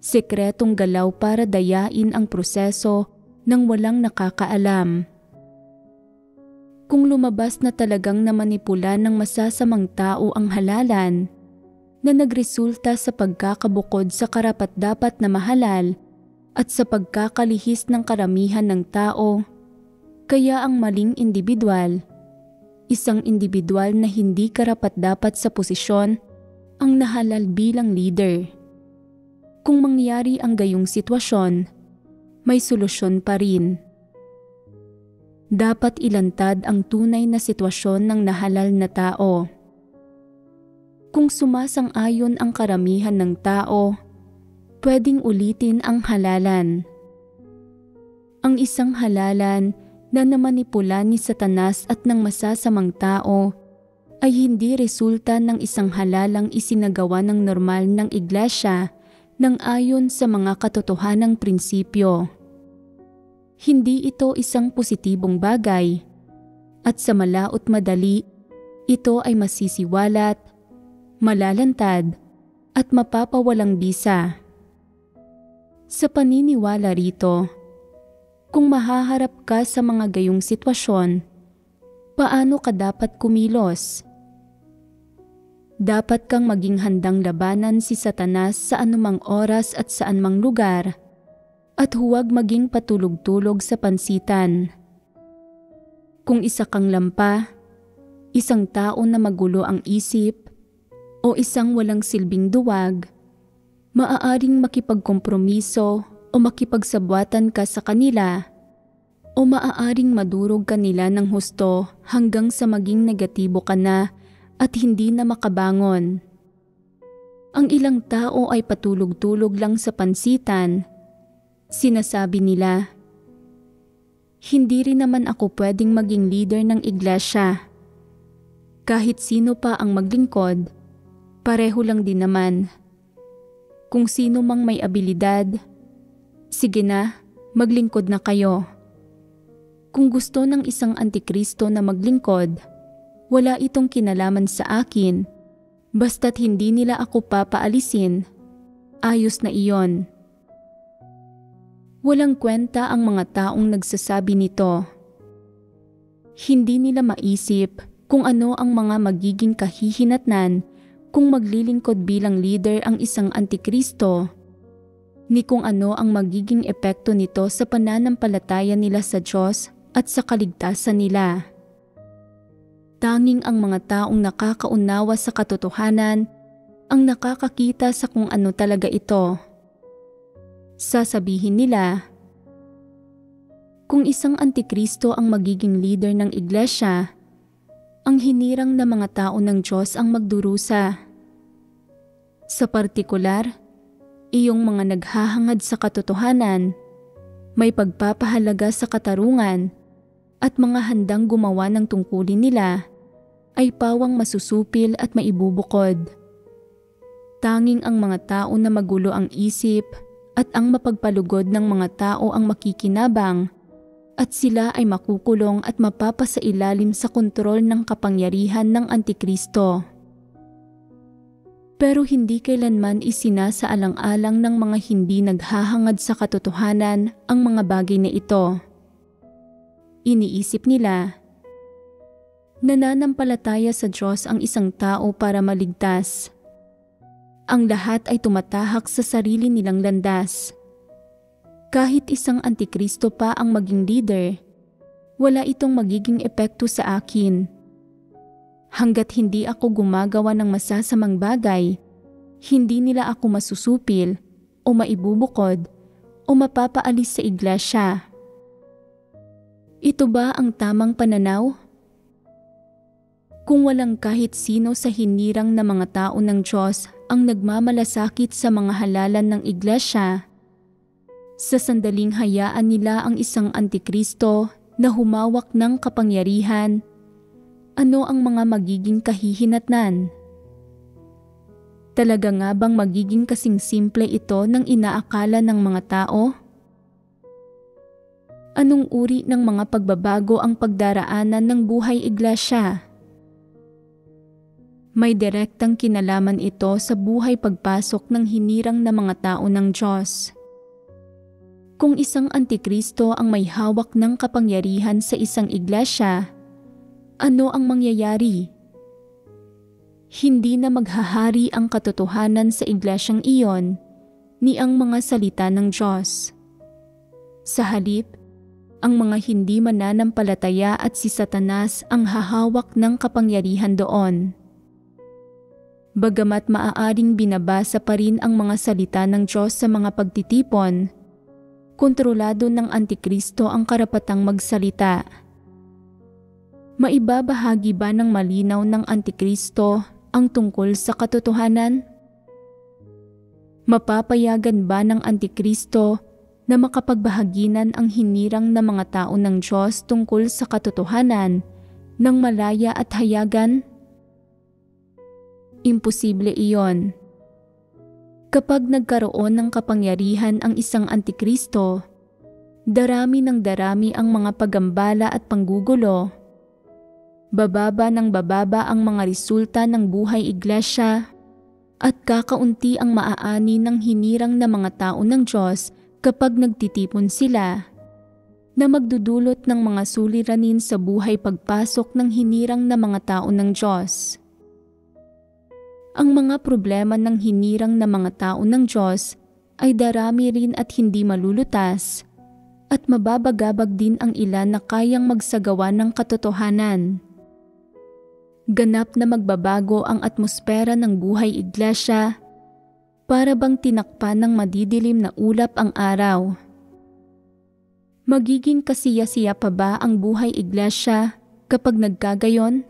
Sekretong galaw para dayain ang proseso nang walang nakakaalam. Kung lumabas na talagang namanipula ng masasamang tao ang halalan na nagresulta sa pagkakabukod sa karapat-dapat na mahalal at sa pagkakalihis ng karamihan ng tao, kaya ang maling individual, isang individual na hindi karapat-dapat sa posisyon, ang nahalal bilang leader. Kung mangyari ang gayong sitwasyon, may solusyon pa rin. Dapat ilantad ang tunay na sitwasyon ng nahalal na tao. Kung sumasang-ayon ang karamihan ng tao, pwedeng ulitin ang halalan. Ang isang halalan na namanipula ni Satanas at ng masasamang tao ay hindi resulta ng isang halalang isinagawa ng normal ng iglesia nang ayon sa mga katotohanang prinsipyo. Hindi ito isang positibong bagay, at sa malaot madali, ito ay masisiwalat, malalantad, at mapapawalang bisa. Sa paniniwala rito, kung mahaharap ka sa mga gayong sitwasyon, paano ka dapat kumilos? Dapat kang maging handang labanan si Satanas sa anumang oras at saan mang lugar, at huwag maging patulog-tulog sa pansitan. Kung isa kang lampa, isang tao na magulo ang isip, o isang walang silbing duwag, maaaring makipagkompromiso o makipagsabwatan ka sa kanila, o maaaring madurog ka nila ng husto hanggang sa maging negatibo ka na at hindi na makabangon. Ang ilang tao ay patulog-tulog lang sa pansitan. Sinasabi nila, "Hindi rin naman ako pwedeng maging leader ng iglesia. Kahit sino pa ang maglingkod, pareho lang din naman. Kung sino mang may abilidad, sige na, maglingkod na kayo. Kung gusto ng isang antikristo na maglingkod, wala itong kinalaman sa akin, basta't hindi nila ako papaalisin, ayos na iyon." Walang kwenta ang mga taong nagsasabi nito. Hindi nila maisip kung ano ang mga magiging kahihinatnan kung maglilingkod bilang leader ang isang antikristo, ni kung ano ang magiging epekto nito sa pananampalataya nila sa Diyos at sa kaligtasan nila. Tanging ang mga taong nakakaunawa sa katotohanan ang nakakakita sa kung ano talaga ito. Sasabihin nila, kung isang antikristo ang magiging leader ng iglesia, ang hinirang na mga tao ng Diyos ang magdurusa. Sa partikular, iyong mga naghahangad sa katotohanan, may pagpapahalaga sa katarungan, at mga handang gumawa ng tungkulin nila, ay pawang masusupil at maibubukod. Tanging ang mga tao na magulo ang isip at ang mapagpalugod ng mga tao ang makikinabang, at sila ay makukulong at mapapasailalim sa kontrol ng kapangyarihan ng Antikristo. Pero hindi kailanman isinasaalang-alang ng mga hindi naghahangad sa katotohanan ang mga bagay na ito. Iniisip nila, nananampalataya sa Diyos ang isang tao para maligtas. Ang lahat ay tumatahak sa sarili nilang landas. Kahit isang antikristo pa ang maging leader, wala itong magiging epekto sa akin. Hanggat hindi ako gumagawa ng masasamang bagay, hindi nila ako masusupil o maibubukod o mapapaalis sa iglesia. Ito ba ang tamang pananaw? Kung walang kahit sino sa hinirang na mga tao ng Diyos ang nagmamalasakit sa mga halalan ng iglesia, sa sandaling hayaan nila ang isang antikristo na humawak ng kapangyarihan, ano ang mga magiging kahihinatnan? Talaga nga bang magiging kasing simple ito ng inaakala ng mga tao? Anong uri ng mga pagbabago ang pagdaraanan ng buhay iglesia? May direktang kinalaman ito sa buhay pagpasok ng hinirang na mga tao ng Diyos. Kung isang antikristo ang may hawak ng kapangyarihan sa isang iglesia, Ano ang mangyayari? Hindi na maghahari ang katotohanan sa iglesyang iyon ni ang mga salita ng Diyos. Sa halip, ang mga hindi mananampalataya at si Satanas ang hahawak ng kapangyarihan doon. Bagamat maaaring binabasa pa rin ang mga salita ng Diyos sa mga pagtitipon, kontrolado ng Antikristo ang karapatang magsalita. Maibabahagi ba ng malinaw ng Antikristo ang tungkol sa katotohanan? Mapapayagan ba ng Antikristo na makapagbahaginan ang hinirang na mga tao ng Diyos tungkol sa katotohanan ng malaya at hayagan? Imposible iyon. Kapag nagkaroon ng kapangyarihan ang isang Antikristo, darami ng darami ang mga pagambala at panggugulo. Bababa ng bababa ang mga resulta ng buhay iglesia at kakaunti ang maaani ng hinirang na mga tao ng Diyos kapag nagtitipon sila, na magdudulot ng mga suliranin sa buhay pagpasok ng hinirang na mga tao ng Diyos. Ang mga problema ng hinirang na mga tao ng Diyos ay darami rin at hindi malulutas, at mababagabag din ang ilan na kayang magsagawa ng katotohanan. Ganap na magbabago ang atmosfera ng buhay iglesia, para bang tinakpan ng madidilim na ulap ang araw. Magiging kasiya-siya pa ba ang buhay iglesia kapag nagkagayon?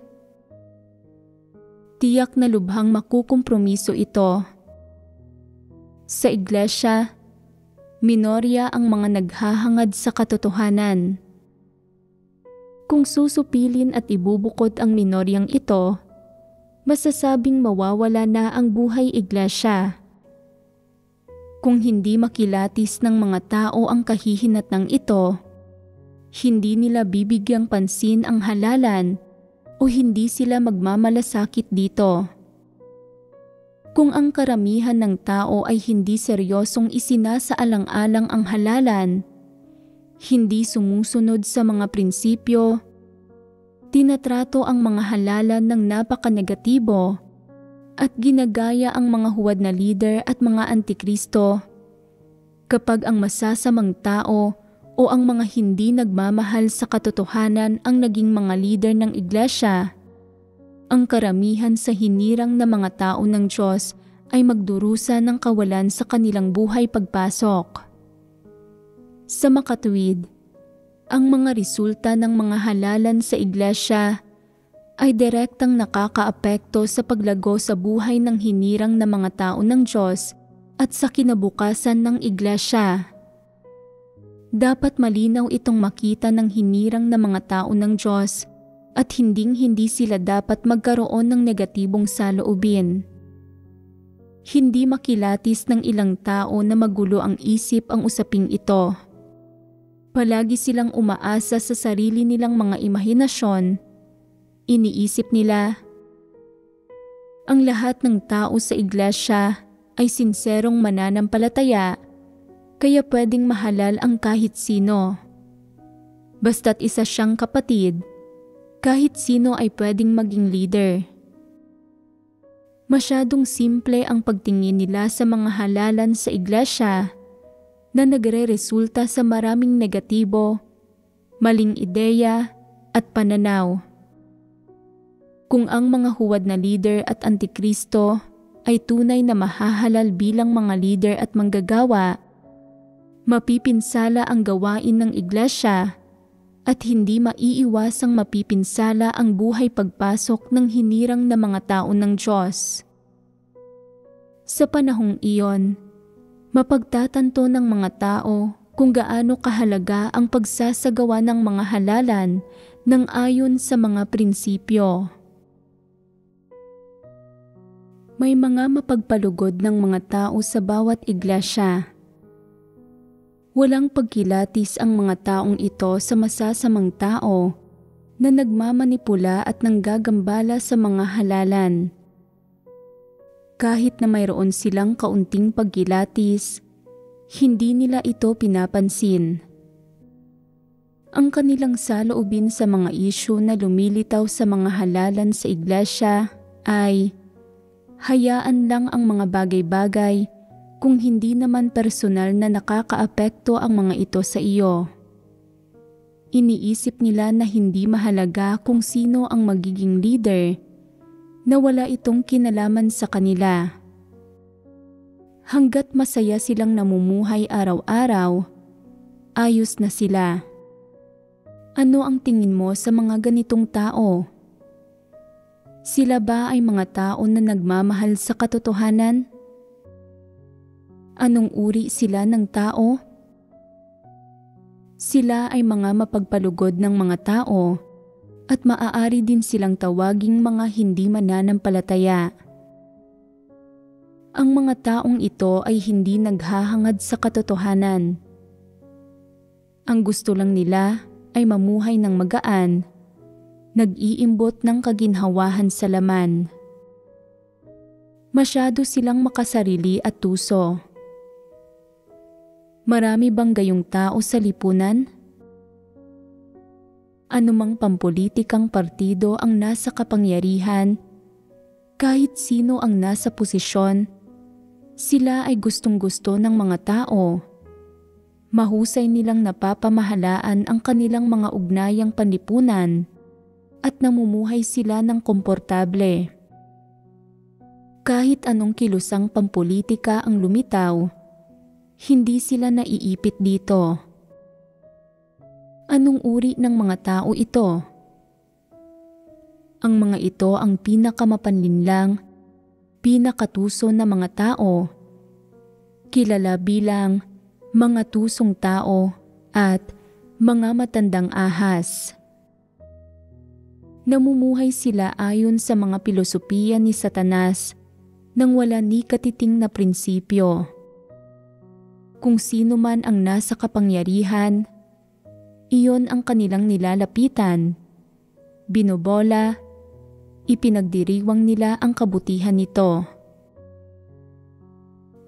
Tiyak na lubhang makukompromiso ito. Sa iglesia, minorya ang mga naghahangad sa katotohanan. Kung susupilin at ibubukod ang minoryang ito, masasabing mawawala na ang buhay iglesia. Kung hindi makilatis ng mga tao ang kahihinatnang ito, hindi nila bibigyang pansin ang halalan o hindi sila magmamalasakit dito. Kung ang karamihan ng tao ay hindi seryosong isinasaalang-alang ang halalan, hindi sumusunod sa mga prinsipyo, tinatrato ang mga halalan ng napaka-negatibo, at ginagaya ang mga huwad na lider at mga antikristo, kapag ang masasamang tao o ang mga hindi nagmamahal sa katotohanan ang naging mga lider ng iglesia, ang karamihan sa hinirang na mga tao ng Diyos ay magdurusa ng kawalan sa kanilang buhay pagpasok. Sa makatuwid, ang mga resulta ng mga halalan sa iglesia ay direktang nakakaapekto sa paglago sa buhay ng hinirang na mga tao ng Diyos at sa kinabukasan ng iglesia. Dapat malinaw itong makita ng hinirang na mga tao ng Diyos at hinding-hindi sila dapat magkaroon ng negatibong saloobin. Hindi makilatis ng ilang tao na magulo ang isip ang usaping ito. Palagi silang umaasa sa sarili nilang mga imahinasyon. Iniisip nila, ang lahat ng tao sa iglesia ay sinserong mananampalataya, kaya pwedeng mahalal ang kahit sino. Basta't isa siyang kapatid, kahit sino ay pwedeng maging leader. Masyadong simple ang pagtingin nila sa mga halalan sa iglesia na nagre-resulta sa maraming negatibo, maling ideya at pananaw. Kung ang mga huwad na leader at antikristo ay tunay na mahahalal bilang mga leader at manggagawa, mapipinsala ang gawain ng iglesia at hindi maiiwasang mapipinsala ang buhay pagpasok ng hinirang na mga tao ng Diyos. Sa panahong iyon, mapagtatanto ng mga tao kung gaano kahalaga ang pagsasagawa ng mga halalan ng ayon sa mga prinsipyo. May mga mapagpalugod ng mga tao sa bawat iglesia. Walang pagkilatis ang mga taong ito sa masasamang tao na nagmamanipula at nanggagambala sa mga halalan. Kahit na mayroon silang kaunting pagkilatis, hindi nila ito pinapansin. Ang kanilang saloobin sa mga isyu na lumilitaw sa mga halalan sa iglesia ay hayaan lang ang mga bagay-bagay kung hindi naman personal na nakakaapekto ang mga ito sa iyo. Iniisip nila na hindi mahalaga kung sino ang magiging leader, na wala itong kinalaman sa kanila. Hanggat masaya silang namumuhay araw-araw, ayos na sila. Ano ang tingin mo sa mga ganitong tao? Sila ba ay mga tao na nagmamahal sa katotohanan? Anong uri sila ng tao? Sila ay mga mapagpalugod ng mga tao at maaari din silang tawaging mga hindi mananampalataya. Ang mga taong ito ay hindi naghahangad sa katotohanan. Ang gusto lang nila ay mamuhay ng magaan, nag-iimbot ng kaginhawahan sa laman. Masyado silang makasarili at tuso. Marami bang gayong tao sa lipunan? Anumang pampulitikang partido ang nasa kapangyarihan, kahit sino ang nasa posisyon, sila ay gustong-gusto ng mga tao. Mahusay nilang napapamahalaan ang kanilang mga ugnayang panlipunan at namumuhay sila ng komportable. Kahit anong kilusang pampulitika ang lumitaw, hindi sila naiipit dito. Anong uri ng mga tao ito? Ang mga ito ang pinakamapanlinlang, pinakatuso na mga tao, kilala bilang mga tusong tao at mga matandang ahas. Namumuhay sila ayon sa mga pilosopiya ni Satanas nang wala ni katiting na prinsipyo. Kung sino man ang nasa kapangyarihan, iyon ang kanilang nilalapitan, binobola, ipinagdiriwang nila ang kabutihan nito.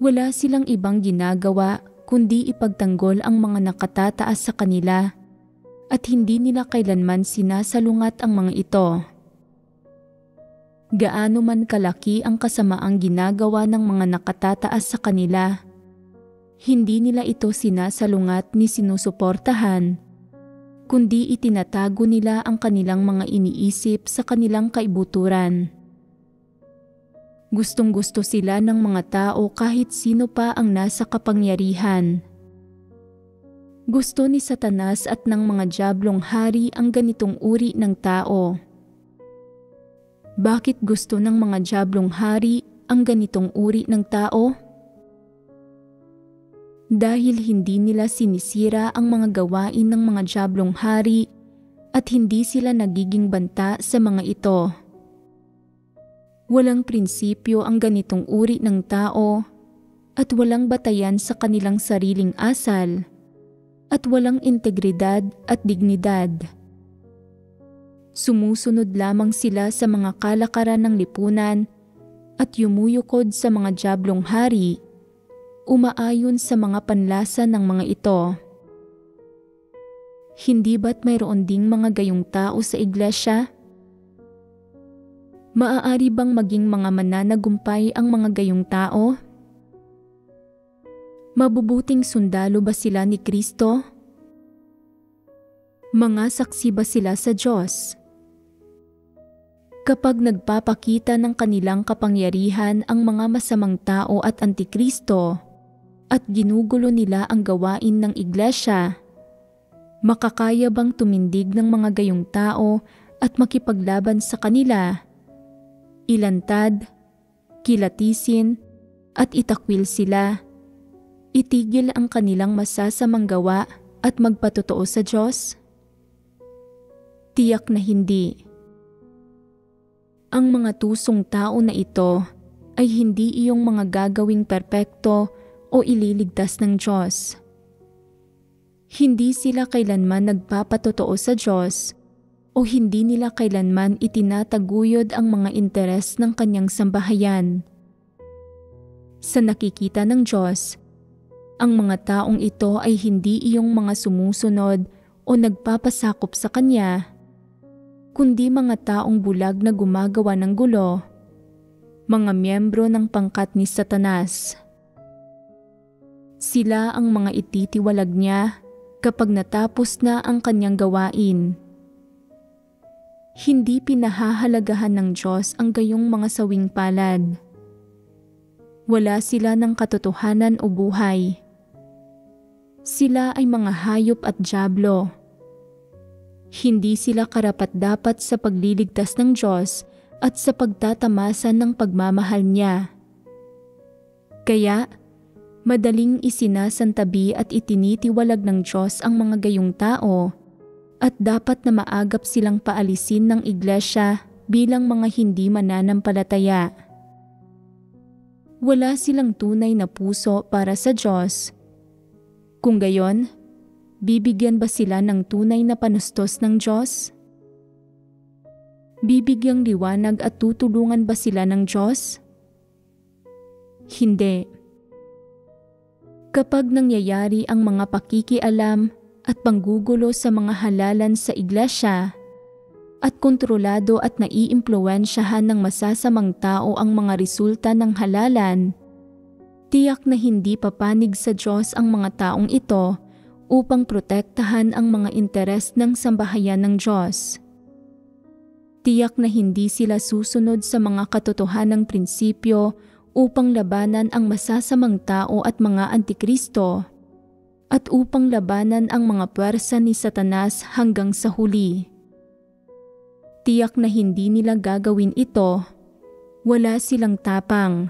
Wala silang ibang ginagawa kundi ipagtanggol ang mga nakatataas sa kanila at hindi nila kailanman sinasalungat ang mga ito. Gaano man kalaki ang kasamaang ginagawa ng mga nakatataas sa kanila, hindi nila ito sinasalungat ni sinusuportahan, kundi itinatago nila ang kanilang mga iniisip sa kanilang kaibuturan. Gustong-gusto sila ng mga tao kahit sino pa ang nasa kapangyarihan. Gusto ni Satanas at ng mga diablong hari ang ganitong uri ng tao. Bakit gusto ng mga diablong hari ang ganitong uri ng tao? Dahil hindi nila sinisira ang mga gawain ng mga diablong hari at hindi sila nagiging banta sa mga ito. Walang prinsipyo ang ganitong uri ng tao at walang batayan sa kanilang sariling asal at walang integridad at dignidad. Sumusunod lamang sila sa mga kalakaran ng lipunan at yumuyukod sa mga diablong hari, umaayon sa mga panlasa ng mga ito. Hindi ba't mayroon ding mga gayong tao sa iglesia? Maaari bang maging mga mananagumpay ang mga gayong tao? Mabubuting sundalo ba sila ni Kristo? Mga saksi ba sila sa Diyos? Kapag nagpapakita ng kanilang kapangyarihan ang mga masamang tao at antikristo at ginugulo nila ang gawain ng iglesia, makakaya bang tumindig ng mga gayong tao at makipaglaban sa kanila? Ilantad, kilatisin, at itakwil sila. Itigil ang kanilang masasamang gawa at magpatotoo sa Diyos? Tiyak na hindi. Ang mga tusong tao na ito ay hindi iyong mga gagawing perpekto o ililigtas ng Diyos. Hindi sila kailanman nagpapatotoo sa Diyos o hindi nila kailanman itinataguyod ang mga interes ng kanyang sambahayan. Sa nakikita ng Diyos, ang mga taong ito ay hindi iyong mga sumusunod o nagpapasakop sa kanya, kundi mga taong bulag na gumagawa ng gulo, mga miyembro ng pangkat ni Satanas. Sila ang mga ititiwalag niya kapag natapos na ang kanyang gawain. Hindi pinahahalagahan ng Diyos ang gayong mga sawing palad. Wala sila ng katotohanan o buhay. Sila ay mga hayop at dyablo. Hindi sila karapat-dapat sa pagliligtas ng Diyos at sa pagtatamasa ng pagmamahal niya. Kaya, madaling isinasantabi at itinitiwalag ng Diyos ang mga gayong tao at dapat na maagap silang paalisin ng iglesia bilang mga hindi mananampalataya. Wala silang tunay na puso para sa Diyos. Kung gayon, bibigyan ba sila ng tunay na panustos ng Diyos? Bibigyang liwanag at tutulungan ba sila ng Diyos? Hindi. Kapag nangyayari ang mga pakikialam at panggugulo sa mga halalan sa iglesia, at kontrolado at naiimpluwensyahan ng masasamang tao ang mga resulta ng halalan, tiyak na hindi papanig sa Diyos ang mga taong ito upang protektahan ang mga interes ng sambahayan ng Diyos. Tiyak na hindi sila susunod sa mga katotohanang prinsipyo upang labanan ang masasamang tao at mga antikristo, at upang labanan ang mga puwersa ni Satanas hanggang sa huli. Tiyak na hindi nila gagawin ito. Wala silang tapang.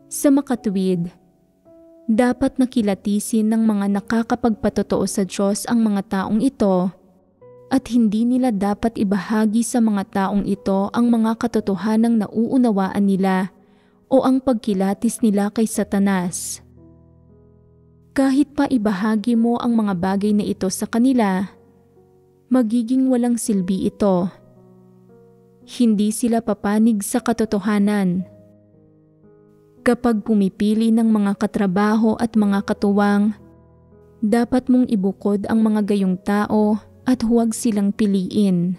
Sa makatuwid, dapat nakilatisin ng mga nakakapagpatotoo sa Diyos ang mga taong ito at hindi nila dapat ibahagi sa mga taong ito ang mga katotohanang nauunawaan nila o ang pagkilatis nila kay Satanas. Kahit pa ibahagi mo ang mga bagay na ito sa kanila, magiging walang silbi ito. Hindi sila papanig sa katotohanan. Kapag pumipili ng mga katrabaho at mga katuwang, dapat mong ibukod ang mga gayong tao at huwag silang piliin.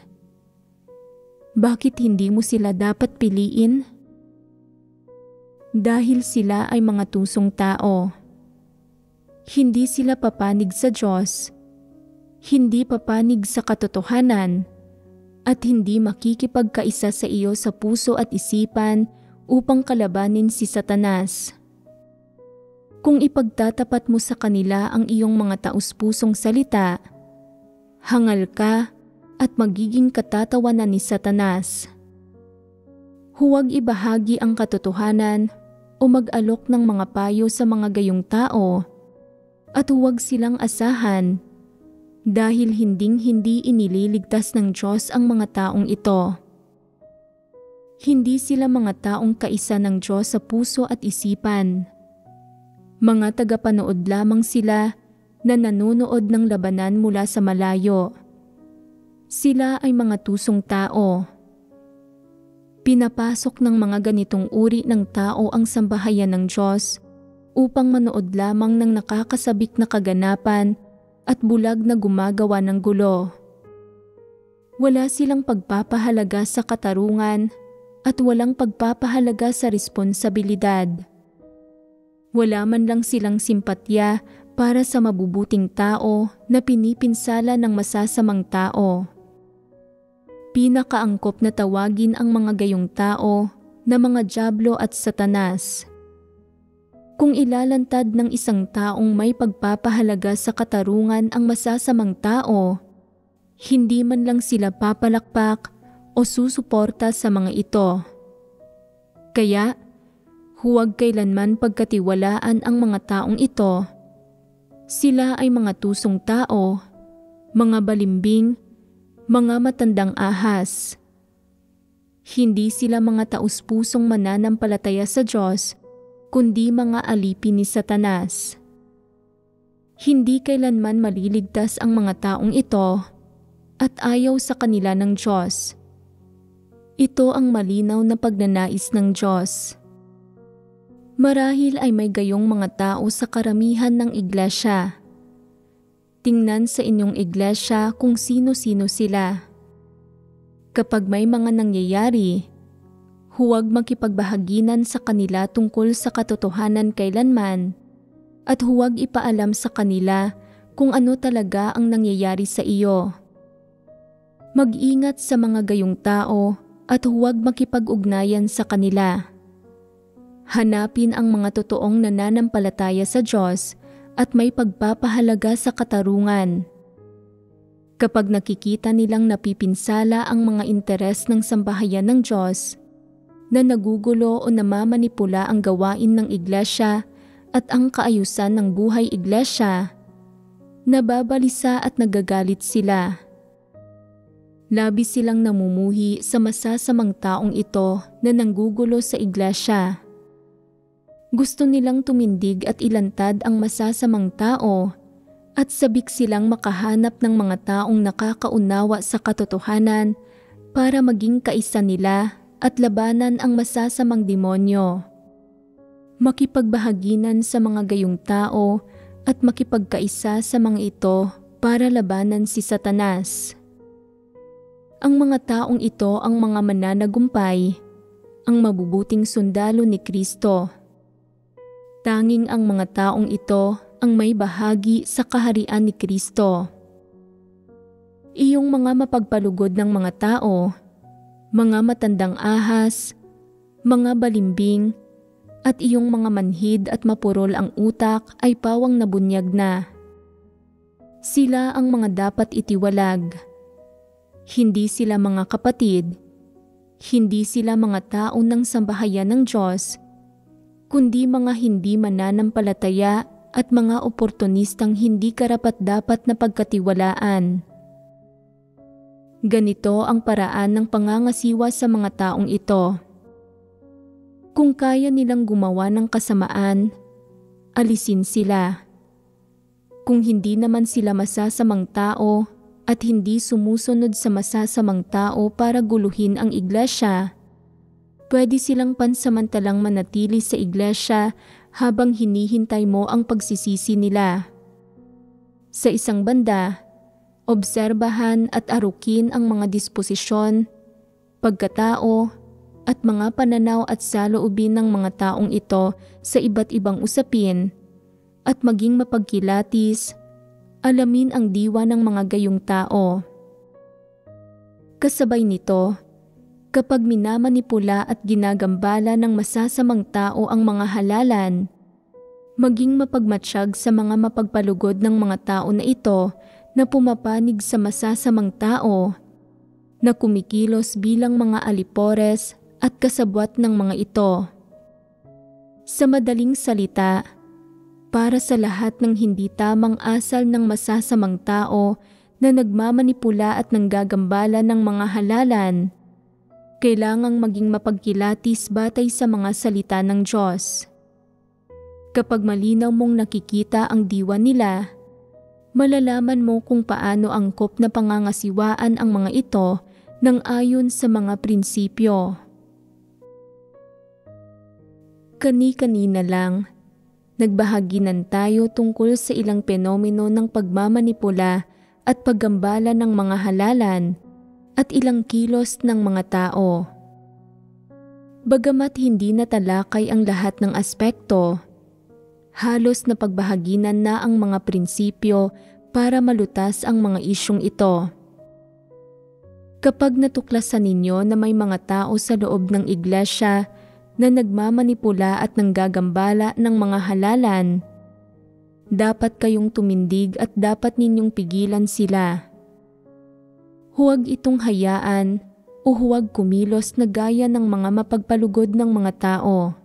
Bakit hindi mo sila dapat piliin? Dahil sila ay mga tusong tao. Hindi sila papanig sa Diyos, hindi papanig sa katotohanan, at hindi makikipagkaisa sa iyo sa puso at isipan upang kalabanin si Satanas. Kung ipagtatapat mo sa kanila ang iyong mga taus-pusong salita, hangal ka at magiging katatawanan ni Satanas. Huwag ibahagi ang katotohanan o mag-alok ng mga payo sa mga gayong tao, at huwag silang asahan dahil hinding-hindi inililigtas ng Diyos ang mga taong ito. Hindi sila mga taong kaisa ng Diyos sa puso at isipan. Mga tagapanood lamang sila na nanonood ng labanan mula sa malayo. Sila ay mga tusong tao. Pinapasok ng mga ganitong uri ng tao ang sambahayan ng Diyos upang manood lamang ng nakakasabik na kaganapan at bulag na gumagawa ng gulo. Wala silang pagpapahalaga sa katarungan at walang pagpapahalaga sa responsibilidad. Wala man lang silang simpatya para sa mabubuting tao na pinipinsala ng masasamang tao. Pinakaangkop na tawagin ang mga gayong tao na mga dyablo at Satanas. Kung ilalantad ng isang taong may pagpapahalaga sa katarungan ang masasamang tao, hindi man lang sila papalakpak o susuporta sa mga ito. Kaya, huwag kailanman pagkatiwalaan ang mga taong ito. Sila ay mga tusong tao, mga balimbing, mga matandang ahas. Hindi sila mga taus-pusong mananampalataya sa Diyos, kundi mga alipin ni Satanas. Hindi kailanman maliligtas ang mga taong ito at ayaw sa kanila ng Diyos. Ito ang malinaw na pagnanais ng Diyos. Marahil ay may gayong mga tao sa karamihan ng iglesia. Tingnan sa inyong iglesia kung sino-sino sila. Kapag may mga nangyayari, huwag makipagbahaginan sa kanila tungkol sa katotohanan kailanman at huwag ipaalam sa kanila kung ano talaga ang nangyayari sa iyo. Mag-ingat sa mga gayong tao at huwag makipag-ugnayan sa kanila. Hanapin ang mga totoong nananampalataya sa Diyos at may pagpapahalaga sa katarungan. Kapag nakikita nilang napipinsala ang mga interes ng sambahayan ng Diyos, na nagugulo o namamanipula ang gawain ng iglesia at ang kaayusan ng buhay iglesia, nababalisa at nagagalit sila. Labis silang namumuhi sa masasamang taong ito na nanggugulo sa iglesia. Gusto nilang tumindig at ilantad ang masasamang tao at sabik silang makahanap ng mga taong nakakaunawa sa katotohanan para maging kaisa nila at labanan ang masasamang demonyo. Makipagbahaginan sa mga gayong tao at makipagkaisa sa mga ito para labanan si Satanas. Ang mga taong ito ang mga mananagumpay, ang mabubuting sundalo ni Kristo. Tanging ang mga taong ito ang may bahagi sa kaharian ni Kristo. Iyong mga mapagpalugod ng mga tao, mga matandang ahas, mga balimbing, at iyong mga manhid at mapurol ang utak ay pawang nabunyag na. Sila ang mga dapat itiwalag. Hindi sila mga kapatid, hindi sila mga tao ng sambahayan ng Diyos, kundi mga hindi mananampalataya at mga oportunistang hindi karapat-dapat na pagkatiwalaan. Ganito ang paraan ng pangangasiwa sa mga taong ito. Kung kaya nilang gumawa ng kasamaan, alisin sila. Kung hindi naman sila masasamang tao at hindi sumusunod sa masasamang tao para guluhin ang iglesia, pwede silang pansamantalang manatili sa iglesia habang hinihintay mo ang pagsisisi nila. Sa isang banda, obserbahan at arukin ang mga disposisyon, pagkatao, at mga pananaw at saloobin ng mga taong ito sa iba't ibang usapin, at maging mapagkilatis, alamin ang diwa ng mga gayong tao. Kasabay nito, kapag minamanipula at ginagambala ng masasamang tao ang mga halalan, maging mapagmatsyag sa mga mapagpalugod ng mga tao na ito na pumapanig sa masasamang tao, na kumikilos bilang mga alipores at kasabwat ng mga ito. Sa madaling salita, para sa lahat ng hindi tamang asal ng masasamang tao na nagmamanipula at nanggagambala ng mga halalan, kailangang maging mapagkilatis batay sa mga salita ng Diyos. Kapag malinaw mong nakikita ang diwa nila, malalaman mo kung paano angkop na pangangasiwaan ang mga ito nang ayon sa mga prinsipyo. Kani-kanina lang, nagbahaginan tayo tungkol sa ilang penomeno ng pagmamanipula at paggambala ng mga halalan at ilang kilos ng mga tao. Bagamat hindi natalakay ang lahat ng aspekto, halos napagbahaginan na ang mga prinsipyo para malutas ang mga isyong ito. Kapag natuklasan ninyo na may mga tao sa loob ng iglesia na nagmamanipula at nanggagambala ng mga halalan, dapat kayong tumindig at dapat ninyong pigilan sila. Huwag itong hayaan o huwag kumilos na gaya ng mga mapagpalugod ng mga tao.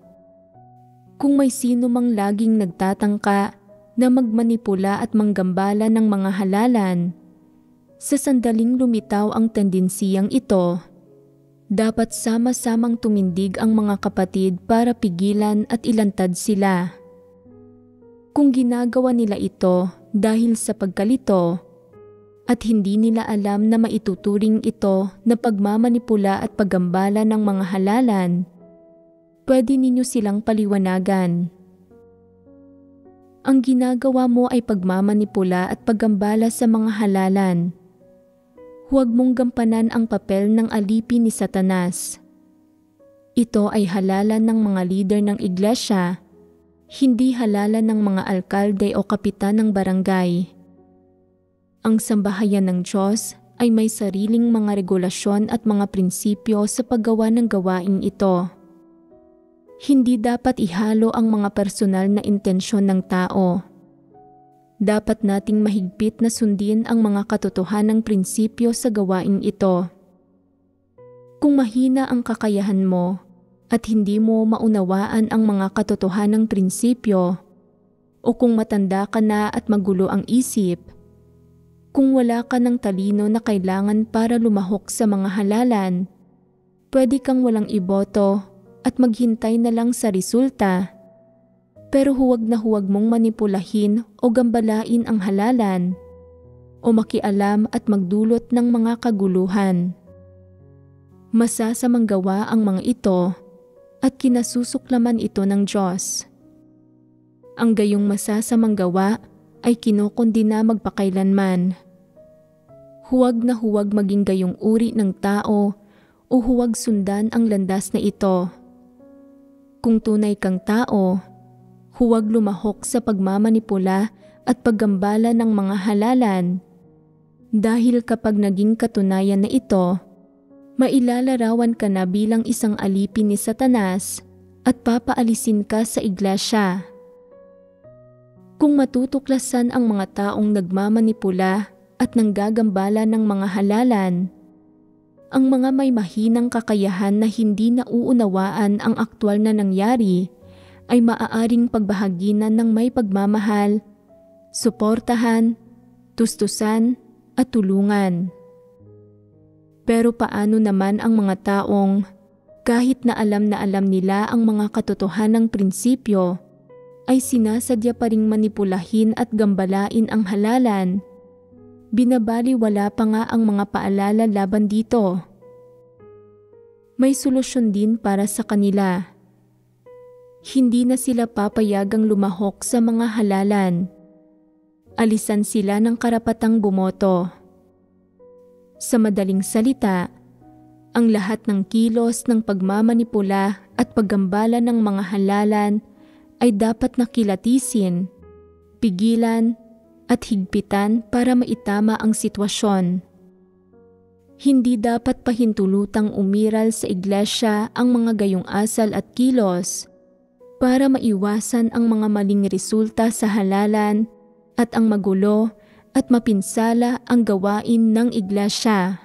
Kung may sino mang laging nagtatangka na magmanipula at manggambala ng mga halalan, sa sandaling lumitaw ang tendensiyang ito, dapat sama-samang tumindig ang mga kapatid para pigilan at ilantad sila. Kung ginagawa nila ito dahil sa pagkalito, at hindi nila alam na maituturing ito na pagmamanipula at paggambala ng mga halalan, pwede ninyo silang paliwanagan. Ang ginagawa mo ay pagmamanipula at paggambala sa mga halalan. Huwag mong gampanan ang papel ng alipin ni Satanas. Ito ay halalan ng mga lider ng iglesia, hindi halalan ng mga alkalde o kapitan ng barangay. Ang sambahayan ng Diyos ay may sariling mga regulasyon at mga prinsipyo sa paggawa ng gawaing ito. Hindi dapat ihalo ang mga personal na intensyon ng tao. Dapat nating mahigpit na sundin ang mga katotohanang prinsipyo sa gawaing ito. Kung mahina ang kakayahan mo at hindi mo maunawaan ang mga katotohanang prinsipyo, o kung matanda ka na at magulo ang isip, kung wala ka ng talino na kailangan para lumahok sa mga halalan, pwede kang walang iboto at maghintay na lang sa resulta. Pero huwag na huwag mong manipulahin o gambalain ang halalan o makialam at magdulot ng mga kaguluhan. Masasamang gawa ang mga ito at kinasusuklaman ito ng Diyos. Ang gayong masasamang gawa ay kinokondina magpakailanman. Huwag na huwag maging gayong uri ng tao o huwag sundan ang landas na ito. Kung tunay kang tao, huwag lumahok sa pagmamanipula at paggambala ng mga halalan, dahil kapag naging katunayan na ito, mailalarawan ka na bilang isang alipin ni Satanas at papaalisin ka sa iglesia. Kung matutuklasan ang mga taong nagmamanipula at nanggagambala ng mga halalan, ang mga may mahinang kakayahan na hindi nauunawaan ang aktwal na nangyari ay maaaring pagbahaginan ng may pagmamahal, suportahan, tustusan at tulungan. Pero paano naman ang mga taong kahit na alam nila ang mga katotohanang prinsipyo, ay sinasadya pa ring manipulahin at gambalain ang halalan? Binabaliwala pa nga ang mga paalala laban dito. May solusyon din para sa kanila. Hindi na sila papayagang lumahok sa mga halalan. Alisan sila ng karapatang bumoto. Sa madaling salita, ang lahat ng kilos ng pagmamanipula at paggambala ng mga halalan ay dapat nakilatisin, pigilan, at higpitan para maitama ang sitwasyon. Hindi dapat pahintulutang umiral sa iglesia ang mga gayong asal at kilos para maiwasan ang mga maling resulta sa halalan at ang magulo at mapinsala ang gawain ng iglesia.